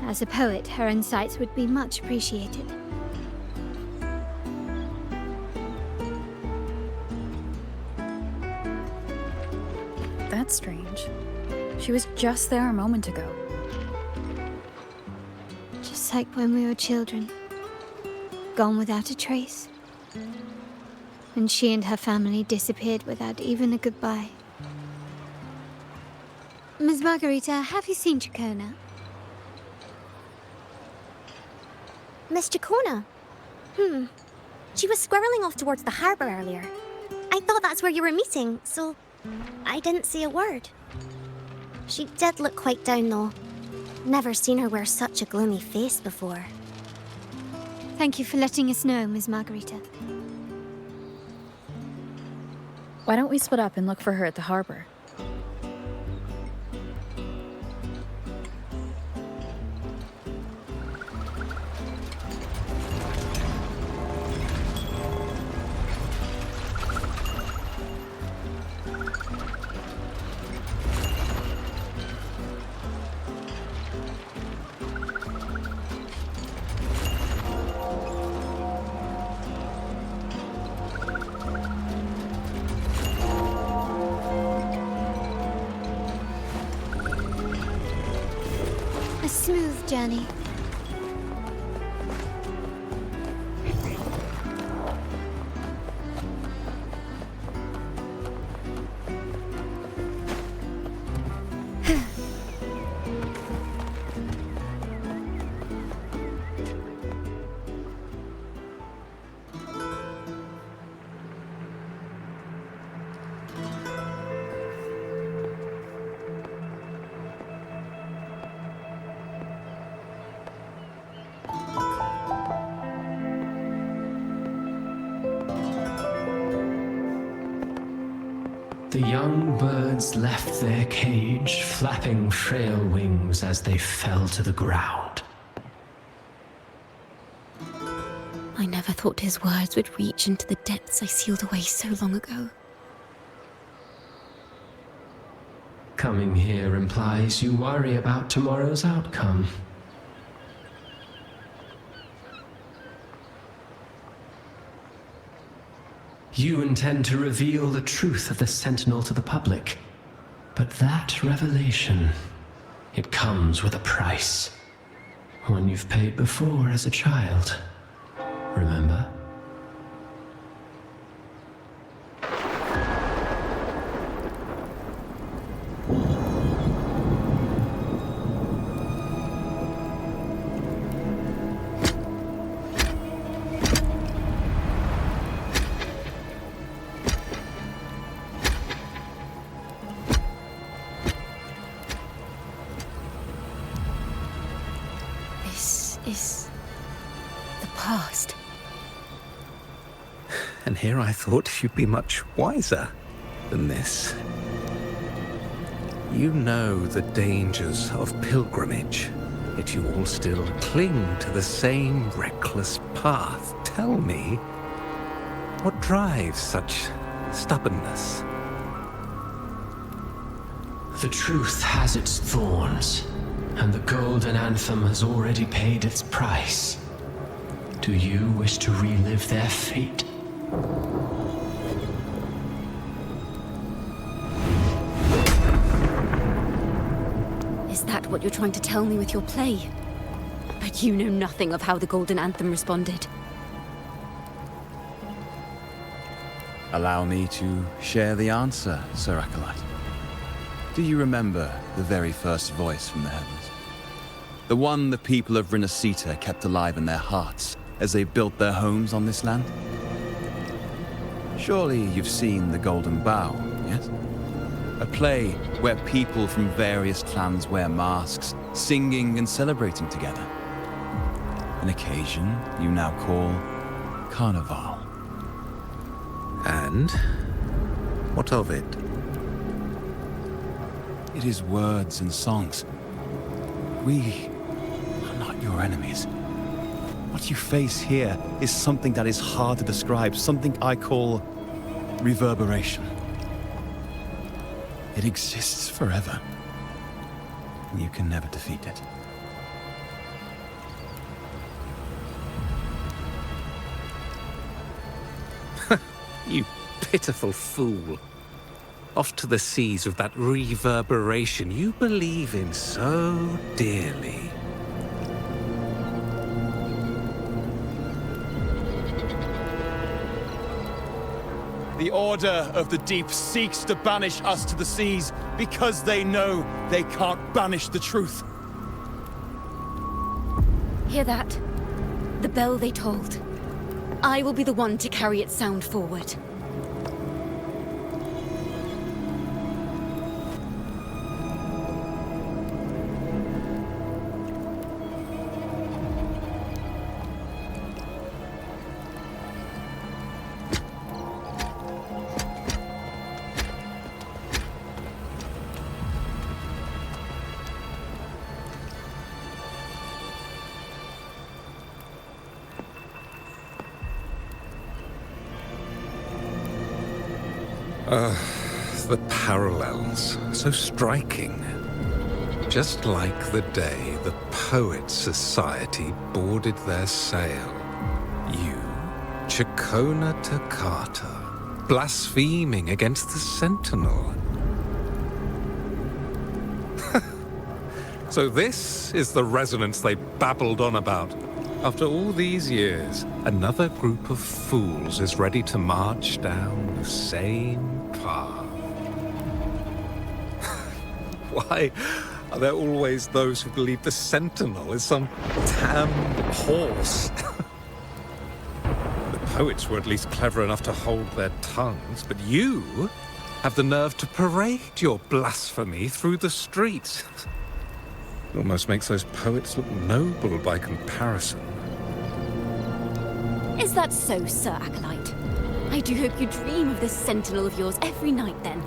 As a poet, her insights would be much appreciated. That's strange. She was just there a moment ago. Just like when we were children. Gone without a trace. And she and her family disappeared without even a goodbye. Ms. Margarita, have you seen Chacona? Miss Chacona? She was squirreling off towards the harbor earlier. I thought that's where you were meeting, so I didn't say a word. She did look quite down, though. Never seen her wear such a gloomy face before. Thank you for letting us know, Ms. Margarita. Why don't we split up and look for her at the harbor? A smooth journey. The young birds left their cage, flapping frail wings as they fell to the ground. I never thought his words would reach into the depths I sealed away so long ago. Coming here implies you worry about tomorrow's outcome. You intend to reveal the truth of the Sentinel to the public. But that revelation, it comes with a price. One you've paid before as a child. Remember? Is the past. And here I thought you'd be much wiser than this. You know the dangers of pilgrimage, yet you all still cling to the same reckless path. Tell me, what drives such stubbornness? The truth has its thorns. And the Golden Anthem has already paid its price. Do you wish to relive their fate? what you're trying to tell me with your play. But you know nothing of how the Golden Anthem responded. Allow me to share the answer, Sir Acolyte. Do you remember the very first voice from the heavens? The one the people of Rinascita kept alive in their hearts as they built their homes on this land? Surely you've seen The Golden Bough, yes? A play where people from various clans wear masks, singing and celebrating together. An occasion you now call Carnival. And? What of it? It is words and songs. We are not your enemies. What you face here is something that is hard to describe, something I call reverberation. It exists forever, and you can never defeat it. You pitiful fool. Off to the seas with that reverberation you believe in so dearly. The Order of the Deep seeks to banish us to the seas because they know they can't banish the truth. Hear that? The bell they tolled. I will be the one to carry its sound forward. The parallels, so striking. Just like the day the Poets Society boarded their sail. You, Chacona Takata, blaspheming against the Sentinel. So this is the resonance they babbled on about. After all these years, another group of fools is ready to march down the same path. Why are there always those who believe the Sentinel is some damn horse? The poets were at least clever enough to hold their tongues, but you have the nerve to parade your blasphemy through the streets. It almost makes those poets look noble by comparison. Is that so, Sir Acolyte? I do hope you dream of this sentinel of yours every night, then.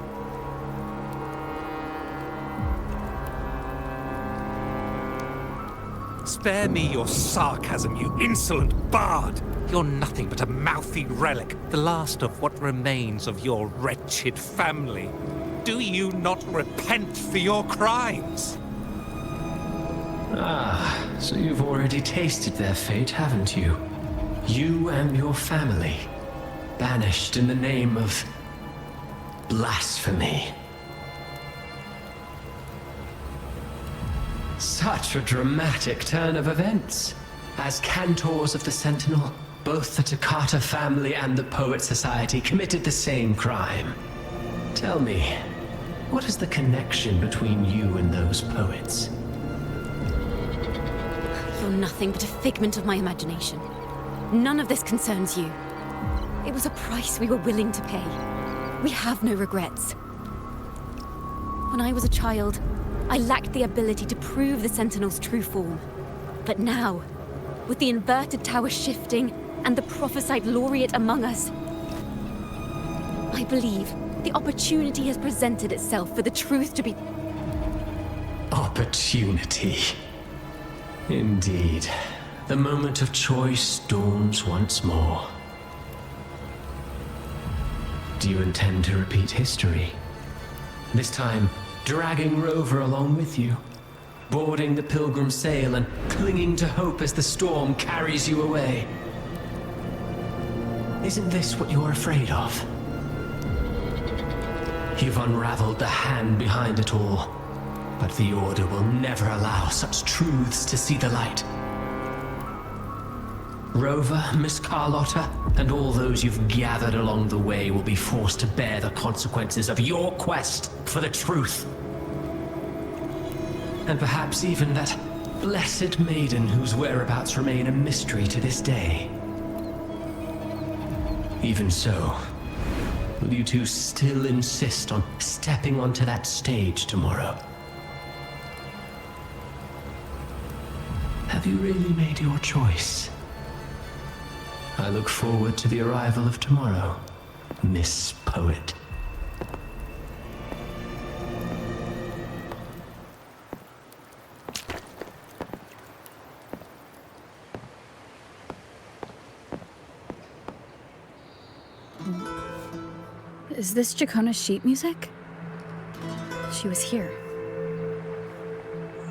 Spare me your sarcasm, you insolent bard! You're nothing but a mouthy relic, the last of what remains of your wretched family. Do you not repent for your crimes? Ah, so you've already tasted their fate, haven't you? You and your family, banished in the name of blasphemy. Such a dramatic turn of events. As cantors of the Sentinel, both the Takata family and the Poet Society committed the same crime. Tell me, what is the connection between you and those poets? You're nothing but a figment of my imagination. None of this concerns you. It was a price we were willing to pay. We have no regrets. When I was a child, I lacked the ability to prove the Sentinel's true form. But now, with the inverted tower shifting and the prophesied laureate among us, I believe the opportunity has presented itself for the truth to be... Opportunity. Indeed. The moment of choice dawns once more. Do you intend to repeat history? This time, dragging Rover along with you, boarding the pilgrim sail and clinging to hope as the storm carries you away. Isn't this what you're afraid of? You've unraveled the hand behind it all. But the Order will never allow such truths to see the light. Rover, Miss Carlotta, and all those you've gathered along the way will be forced to bear the consequences of your quest for the truth. And perhaps even that blessed maiden whose whereabouts remain a mystery to this day. Even so, will you two still insist on stepping onto that stage tomorrow? Have you really made your choice? I look forward to the arrival of tomorrow, Miss Poet. Is this Jacona's sheet music? She was here.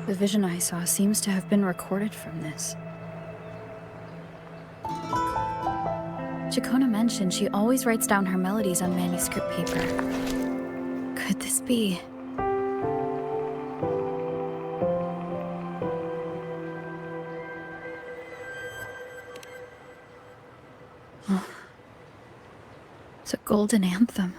The vision I saw seems to have been recorded from this. Jacona mentioned she always writes down her melodies on manuscript paper. Could this be? Oh. It's a golden anthem.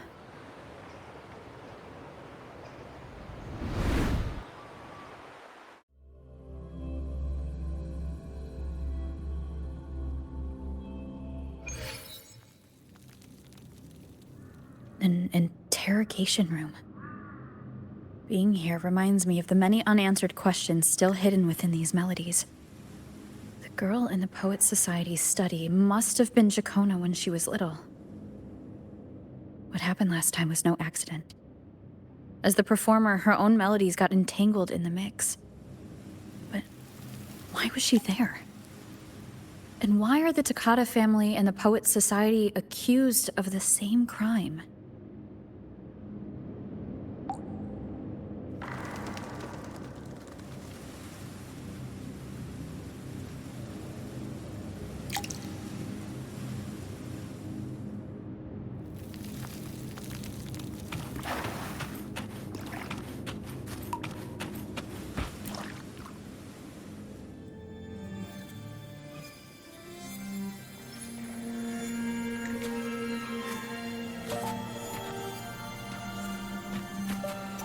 An interrogation room. Being here reminds me of the many unanswered questions still hidden within these melodies. The girl in the Poets Society's study must have been Jacona when she was little. What happened last time was no accident. As the performer, her own melodies got entangled in the mix. But why was she there? And why are the Takata family and the Poets Society accused of the same crime?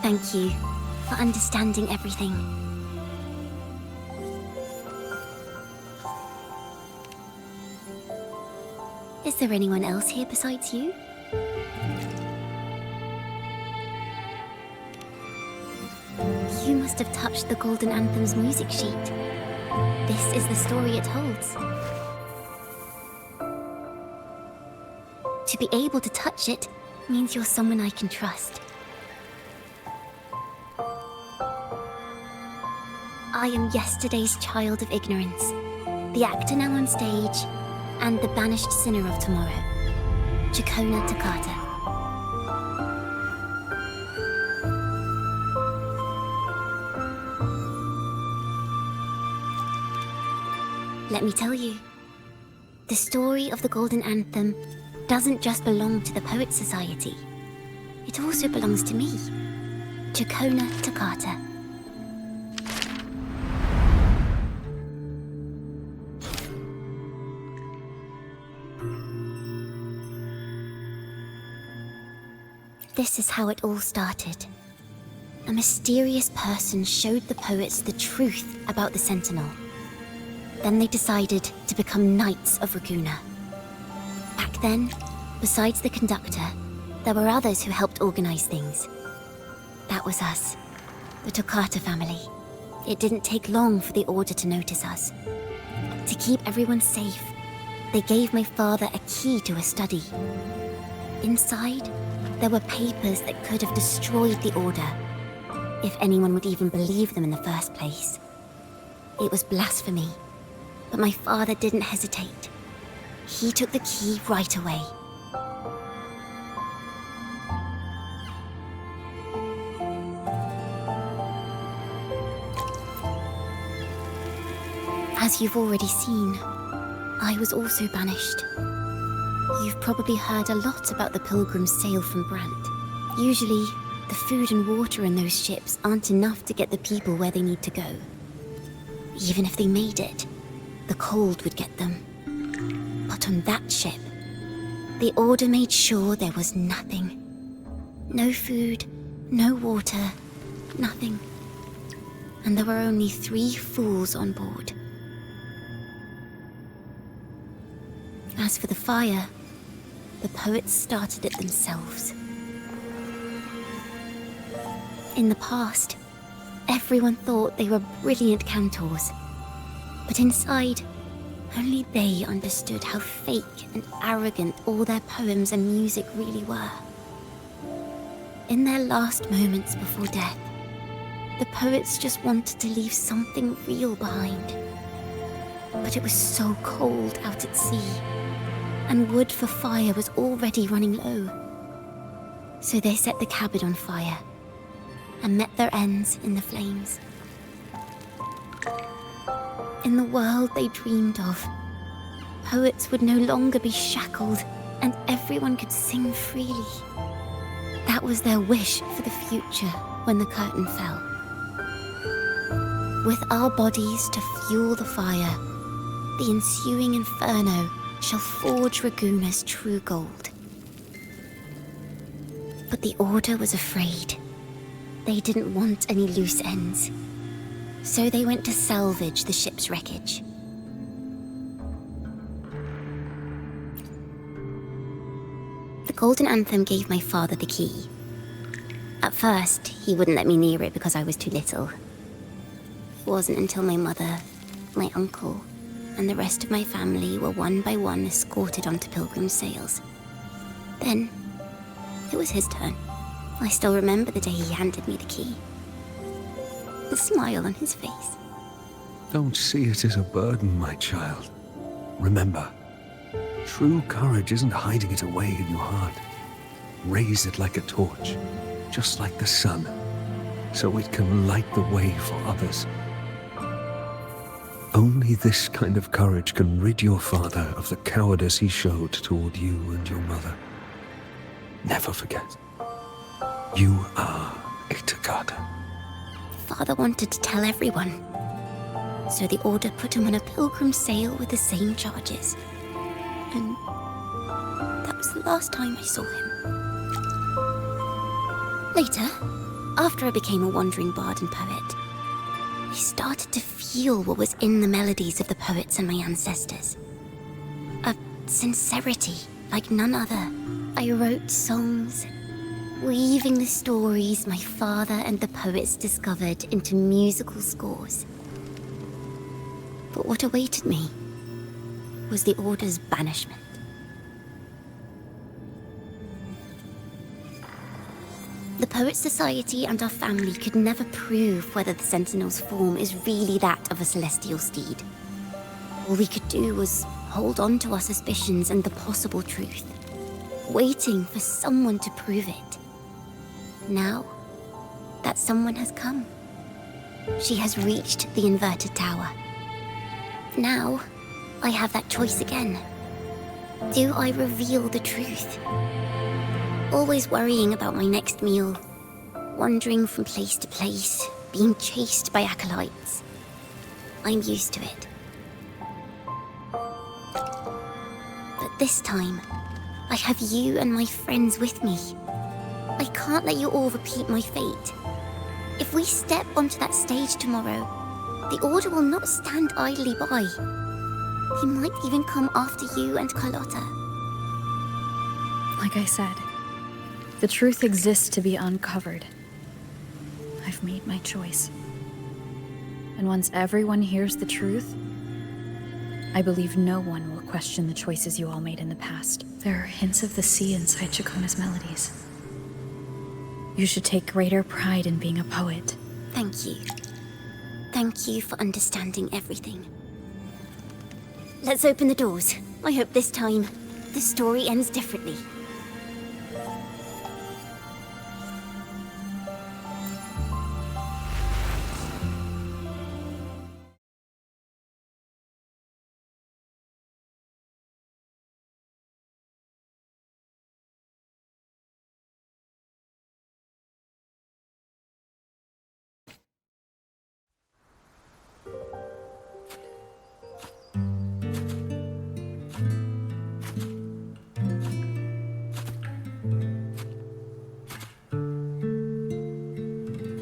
Thank you for understanding everything. Is there anyone else here besides you? You must have touched the Golden Anthem's music sheet. This is the story it holds. To be able to touch it means you're someone I can trust. I am yesterday's child of ignorance, the actor now on stage, and the banished sinner of tomorrow, Jacona Takata. Let me tell you, the story of the Golden Anthem doesn't just belong to the Poets Society. It also belongs to me, Jacona Takata. This is how it all started. A mysterious person showed the poets the truth about the Sentinel. Then they decided to become Knights of Raguna. Back then, besides the conductor, there were others who helped organize things. That was us, the Takata family. It didn't take long for the Order to notice us. To keep everyone safe, they gave my father a key to a study. Inside, there were papers that could have destroyed the Order, if anyone would even believe them in the first place. It was blasphemy, but my father didn't hesitate. He took the key right away. As you've already seen, I was also banished. You've probably heard a lot about the pilgrims' sail from Brant. Usually, The food and water in those ships aren't enough to get the people where they need to go. Even if they made it, the cold would get them. But on that ship, the Order made sure there was nothing. No food, no water, nothing. And there were only 3 fools on board. As for the fire, the poets started it themselves. In the past, everyone thought they were brilliant cantors. But inside, only they understood how fake and arrogant all their poems and music really were. In their last moments before death, the poets just wanted to leave something real behind. But it was so cold out at sea, and wood for fire was already running low. So they set the cabin on fire, and met their ends in the flames. In the world they dreamed of, poets would no longer be shackled, and everyone could sing freely. That was their wish for the future when the curtain fell. With our bodies to fuel the fire, the ensuing inferno shall forge Raguna's true gold. But the Order was afraid. They didn't want any loose ends. So they went to salvage the ship's wreckage. The Golden Anthem gave my father the key. At first, he wouldn't let me near it because I was too little. It wasn't until my mother, my uncle, and the rest of my family were one by one escorted onto pilgrim sails. Then, it was his turn. I still remember the day he handed me the key. The smile on his face. Don't see it as a burden, my child. Remember, true courage isn't hiding it away in your heart. Raise it like a torch, just like the sun, so it can light the way for others. Only this kind of courage can rid your father of the cowardice he showed toward you and your mother. Never forget, you are a Takata. Father wanted to tell everyone. So the Order put him on a pilgrim sail with the same charges. And that was the last time I saw him. Later, after I became a wandering bard and poet, I started to feel what was in the melodies of the poets and my ancestors. A sincerity like none other. I wrote songs, weaving the stories my father and the poets discovered into musical scores. But what awaited me was the Order's banishment. The Poets Society and our family could never prove whether the Sentinel's form is really that of a celestial steed. All we could do was hold on to our suspicions and the possible truth, waiting for someone to prove it. Now, that someone has come. She has reached the inverted tower. Now, I have that choice again. Do I reveal the truth? Always worrying about my next meal, wandering from place to place, being chased by acolytes. I'm used to it. But this time, I have you and my friends with me. I can't let you all repeat my fate. If we step onto that stage tomorrow, the Order will not stand idly by. He might even come after you and Carlotta. Like I said, the truth exists to be uncovered. I've made my choice. And once everyone hears the truth, I believe no one will question the choices you all made in the past. There are hints of the sea inside Chacona's melodies. You should take greater pride in being a poet. Thank you. Thank you for understanding everything. Let's open the doors. I hope this time, the story ends differently.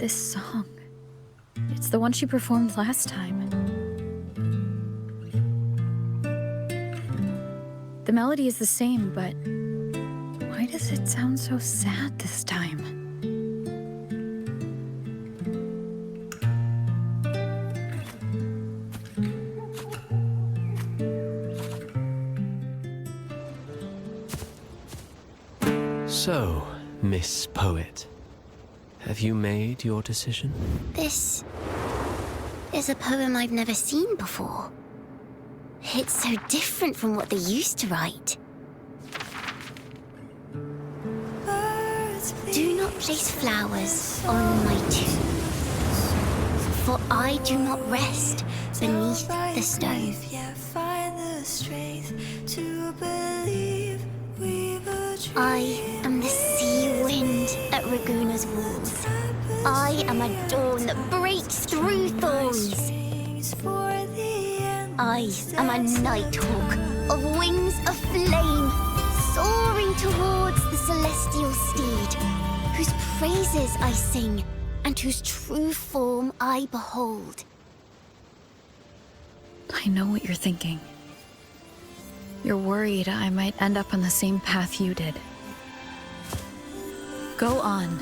This song. It's the one she performed last time. The melody is the same, but why does it sound so sad this time? So, Miss Poet, have you made your decision? This is a poem I've never seen before. It's so different from what they used to write. Do not place flowers on my tomb, for I do not rest beneath the stone. I am the sea wind at Raguna's walls. I am a dawn that breaks through thorns. I am a nighthawk of wings of flame, soaring towards the celestial steed, whose praises I sing and whose true form I behold. I know what you're thinking. You're worried I might end up on the same path you did. Go on.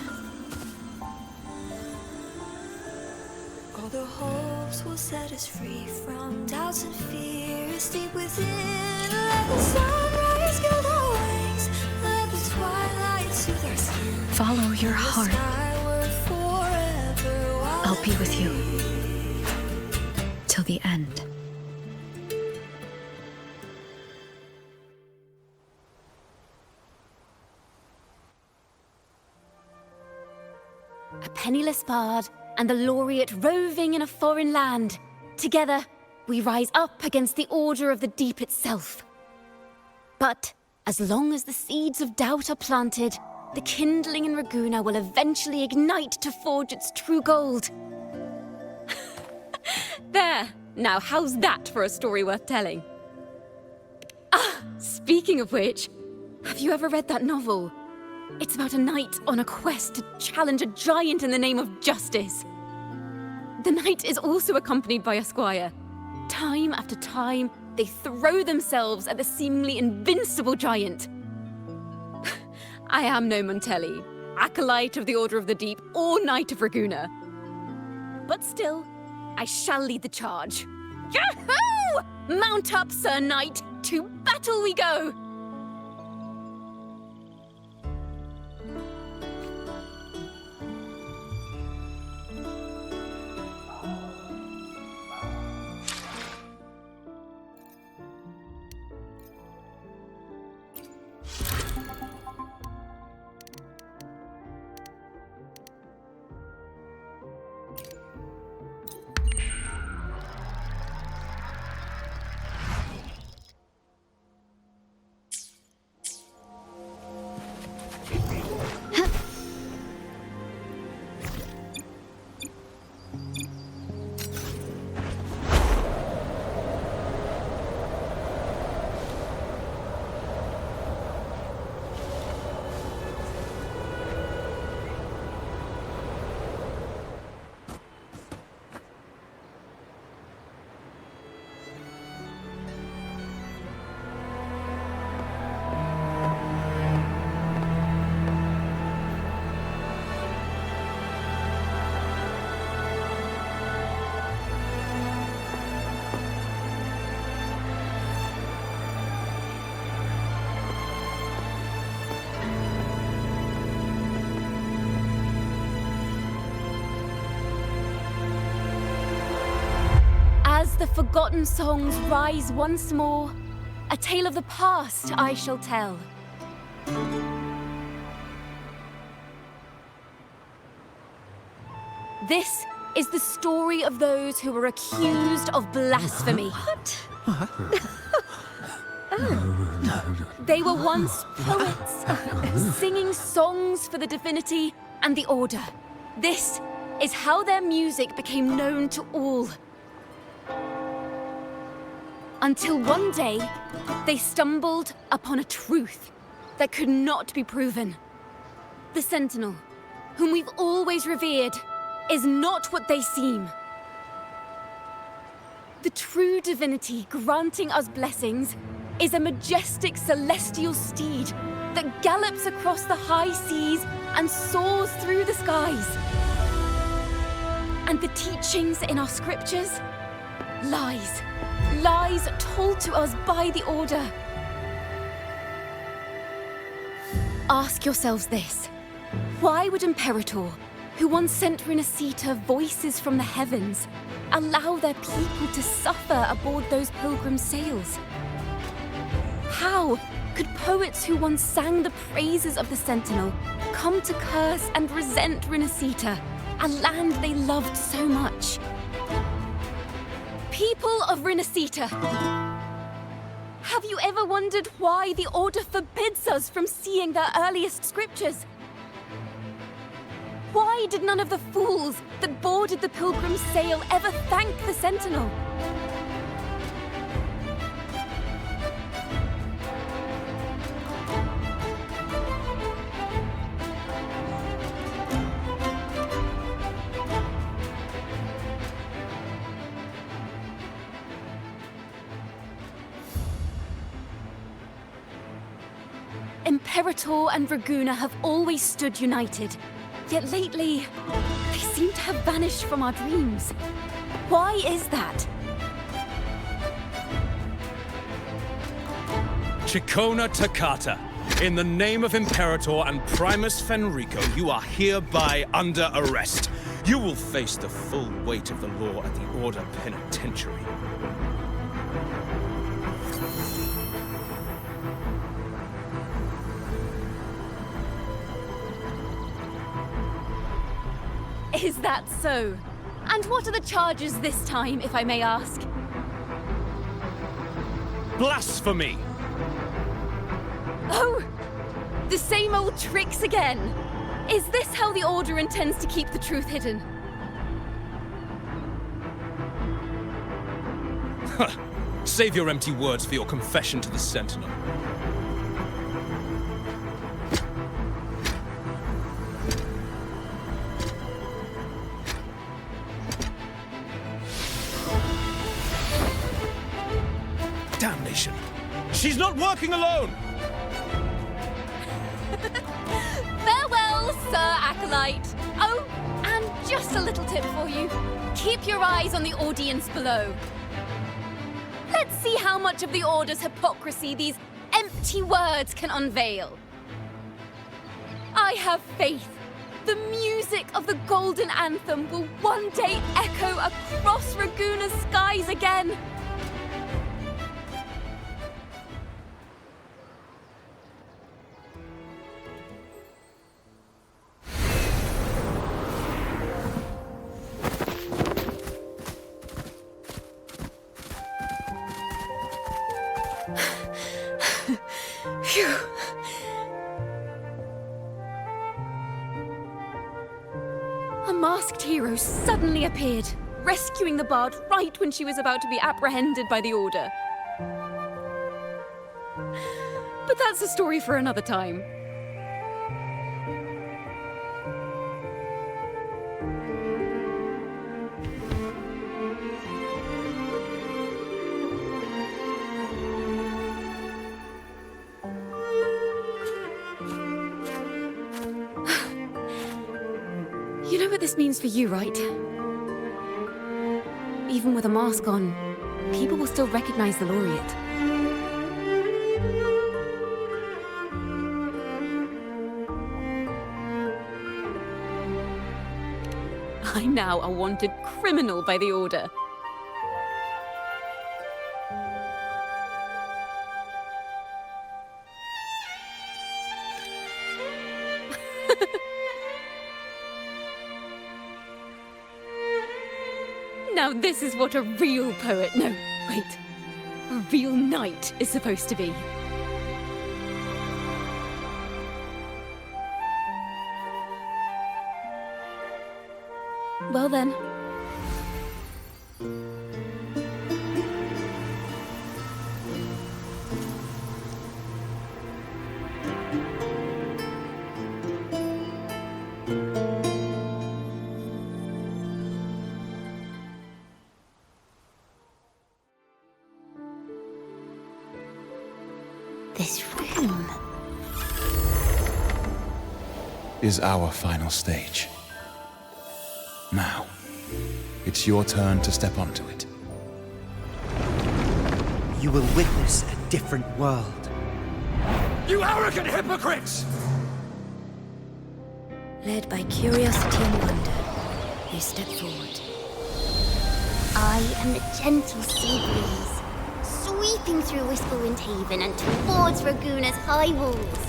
All the hopes will set us free from doubts and fears deep within. Let the sunrise gild our wings. Let the twilight soothe our skin. Follow your heart. I'll be with you. Till the end. A penniless bard and the laureate roving in a foreign land. Together, we rise up against the order of the deep itself. But as long as the seeds of doubt are planted, the kindling in Raguna will eventually ignite to forge its true gold. There! Now how's that for a story worth telling? Ah, speaking of which, have you ever read that novel? It's about a knight on a quest to challenge a giant in the name of justice. The knight is also accompanied by a squire. Time after time, they throw themselves at the seemingly invincible giant. I am no Montelli, acolyte of the Order of the Deep, or Knight of Raguna. But still, I shall lead the charge. Yahoo! Mount up, Sir Knight! To battle we go! As the forgotten songs rise once more, a tale of the past I shall tell. This is the story of those who were accused of blasphemy. They were once poets, singing songs for the divinity and the order. This is how their music became known to all. Until one day, they stumbled upon a truth that could not be proven. The Sentinel, whom we've always revered, is not what they seem. The true divinity granting us blessings is a majestic celestial steed that gallops across the high seas and soars through the skies. And the teachings in our scriptures? Lies. Lies told to us by the Order. Ask yourselves this. Why would Imperator, who once sent Renacita voices from the heavens, allow their people to suffer aboard those pilgrim sails? How could poets who once sang the praises of the Sentinel come to curse and resent Renacita, a land they loved so much? People of Renacita, have you ever wondered why the Order forbids us from seeing their earliest scriptures? Why did none of the fools that boarded the Pilgrim's sail ever thank the Sentinel? Imperator and Draguna have always stood united. Yet lately, they seem to have vanished from our dreams. Why is that? Chicona Takata, in the name of Imperator and Primus Fenrico, you are hereby under arrest. You will face the full weight of the law at the Order Penitentiary. Is that so? And what are the charges this time, if I may ask? Blasphemy! Oh! The same old tricks again! Is this how the Order intends to keep the truth hidden? Save your empty words for your confession to the Sentinel. Damnation! She's not working alone! Farewell, Sir Acolyte! Oh, and just a little tip for you. Keep your eyes on the audience below. Let's see how much of the Order's hypocrisy these empty words can unveil. I have faith. The music of the Golden Anthem will one day echo across Raguna's skies again. Phew. A masked hero suddenly appeared, rescuing the bard right when she was about to be apprehended by the Order. But that's a story for another time. You know what this means for you, right? Even with a mask on, people will still recognize the laureate. I'm now a wanted criminal by the Order. Now this is what a real poet, no, wait, a real knight is supposed to be. Well then. is our final stage. Now, it's your turn to step onto it. You will witness a different world. You arrogant hypocrites! Led by curiosity and wonder, you step forward. I am the gentle sea breeze, sweeping through Whisperwind Haven and towards Raguna's high walls.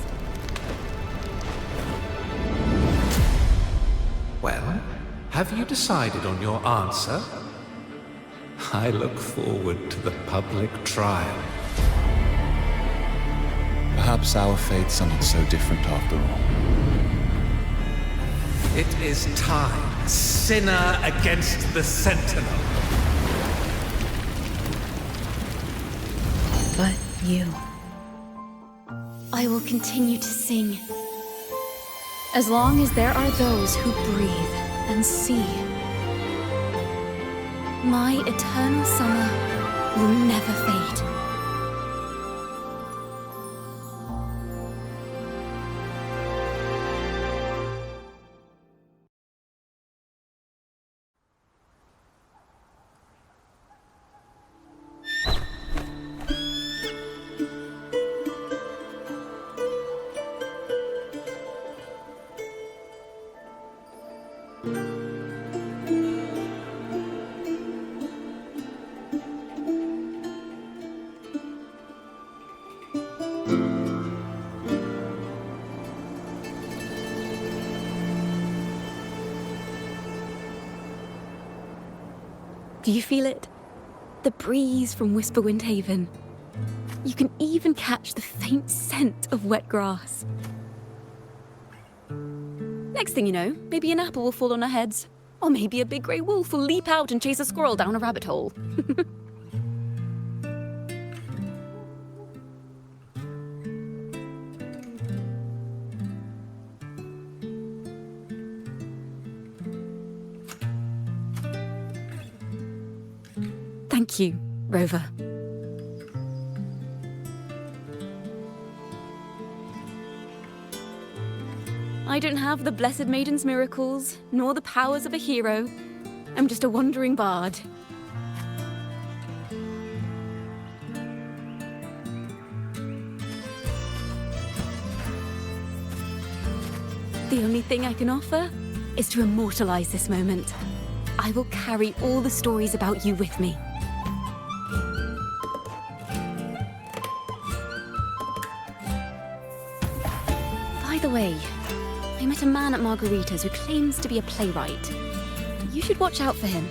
Well, have you decided on your answer? I look forward to the public trial. Perhaps our fates are not so different after all. It is time, sinner against the Sentinel. But you. I will continue to sing. As long as there are those who breathe and see. My eternal summer will never fade. Do you feel it? The breeze from Whisperwind Haven. You can even catch the faint scent of wet grass. Next thing you know, maybe an apple will fall on our heads. Or maybe a big grey wolf will leap out and chase a squirrel down a rabbit hole. Thank you, Rover. I don't have the Blessed Maiden's miracles, nor the powers of a hero. I'm just a wandering bard. The only thing I can offer is to immortalize this moment. I will carry all the stories about you with me. By the way, I met a man at Margarita's who claims to be a playwright. You should watch out for him.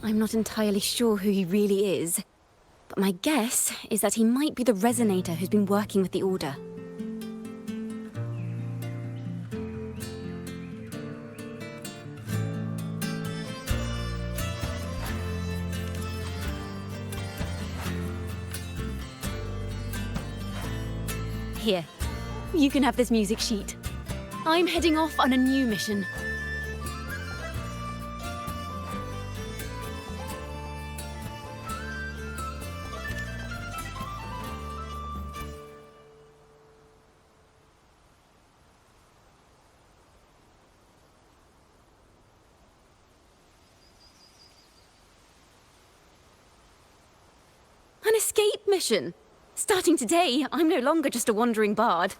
I'm not entirely sure who he really is, but my guess is that he might be the resonator who's been working with the Order. Here, you can have this music sheet. I'm heading off on a new mission. An escape mission! Starting today, I'm no longer just a wandering bard.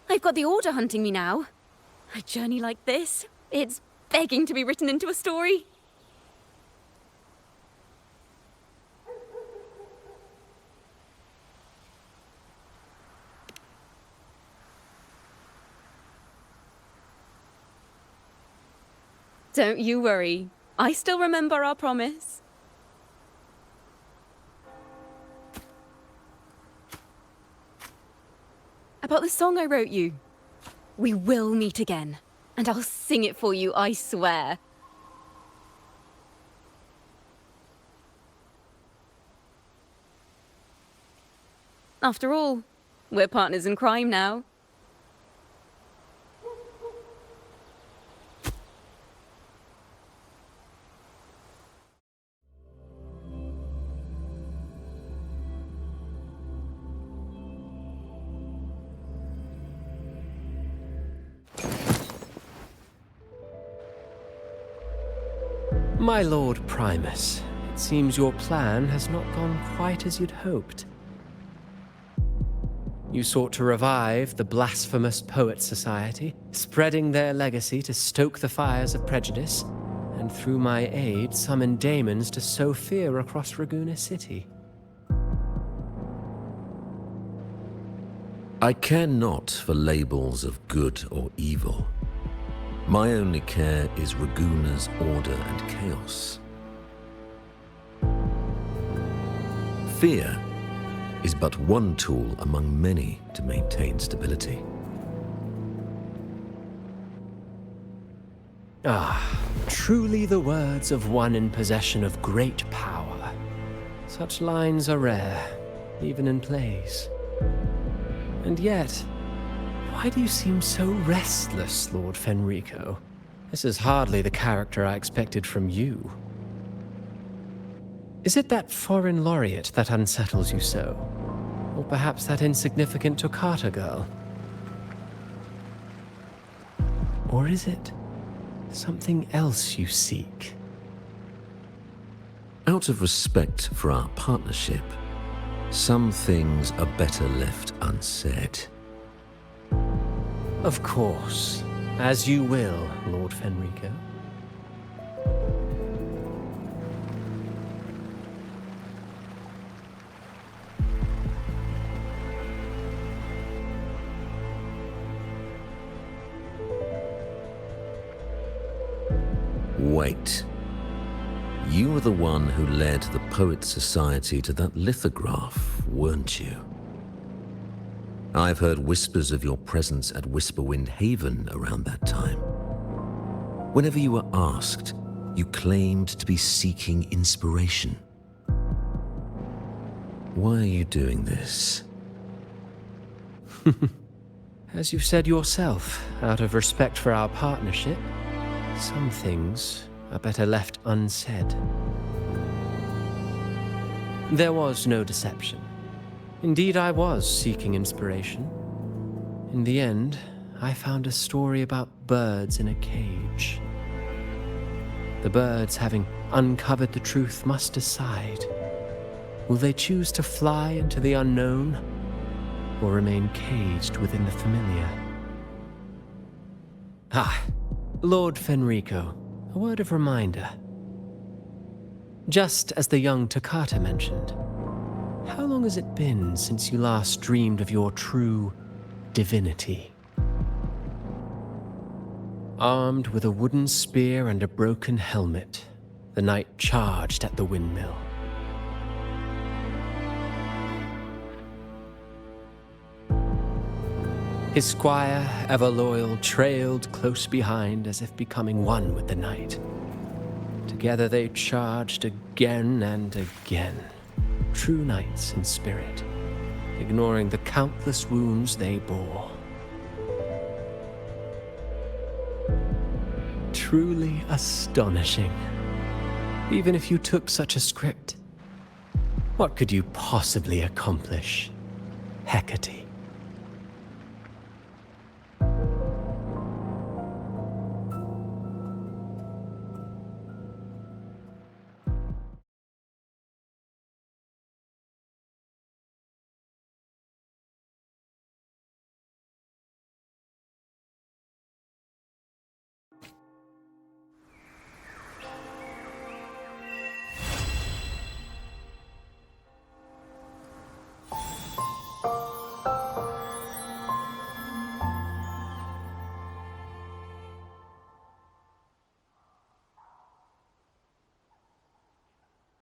I've got the Order hunting me now. A journey like this, it's begging to be written into a story. Don't you worry. I still remember our promise. About the song I wrote you. We will meet again, and I'll sing it for you, I swear. After all, we're partners in crime now. My Lord Primus, it seems your plan has not gone quite as you'd hoped. You sought to revive the blasphemous Poets Society, spreading their legacy to stoke the fires of prejudice, and through my aid summon daemons to sow fear across Ragusa City. I care not for labels of good or evil. My only care is Ragusa's order and chaos. Fear is but one tool among many to maintain stability. Ah, truly the words of one in possession of great power. Such lines are rare, even in plays. And yet, why do you seem so restless, Lord Fenrico? This is hardly the character I expected from you. Is it that foreign laureate that unsettles you so? Or perhaps that insignificant Toccata girl? Or is it something else you seek? Out of respect for our partnership, some things are better left unsaid. Of course. As you will, Lord Fenrico. Wait. You were the one who led the Poets Society to that lithograph, weren't you? I've heard whispers of your presence at Whisperwind Haven around that time. Whenever you were asked, you claimed to be seeking inspiration. Why are you doing this? As you've said yourself, out of respect for our partnership, some things are better left unsaid. There was no deception. Indeed, I was seeking inspiration. In the end, I found a story about birds in a cage. The birds, having uncovered the truth, must decide. Will they choose to fly into the unknown, or remain caged within the familiar? Ah, Lord Fenrico, a word of reminder. Just as the young Toccata mentioned, how long has it been since you last dreamed of your true divinity? Armed with a wooden spear and a broken helmet, the knight charged at the windmill. His squire, ever loyal, trailed close behind as if becoming one with the knight. Together they charged again and again, true knights in spirit, ignoring the countless wounds they bore. Truly astonishing. Even if you took such a script, what could you possibly accomplish, Hecate?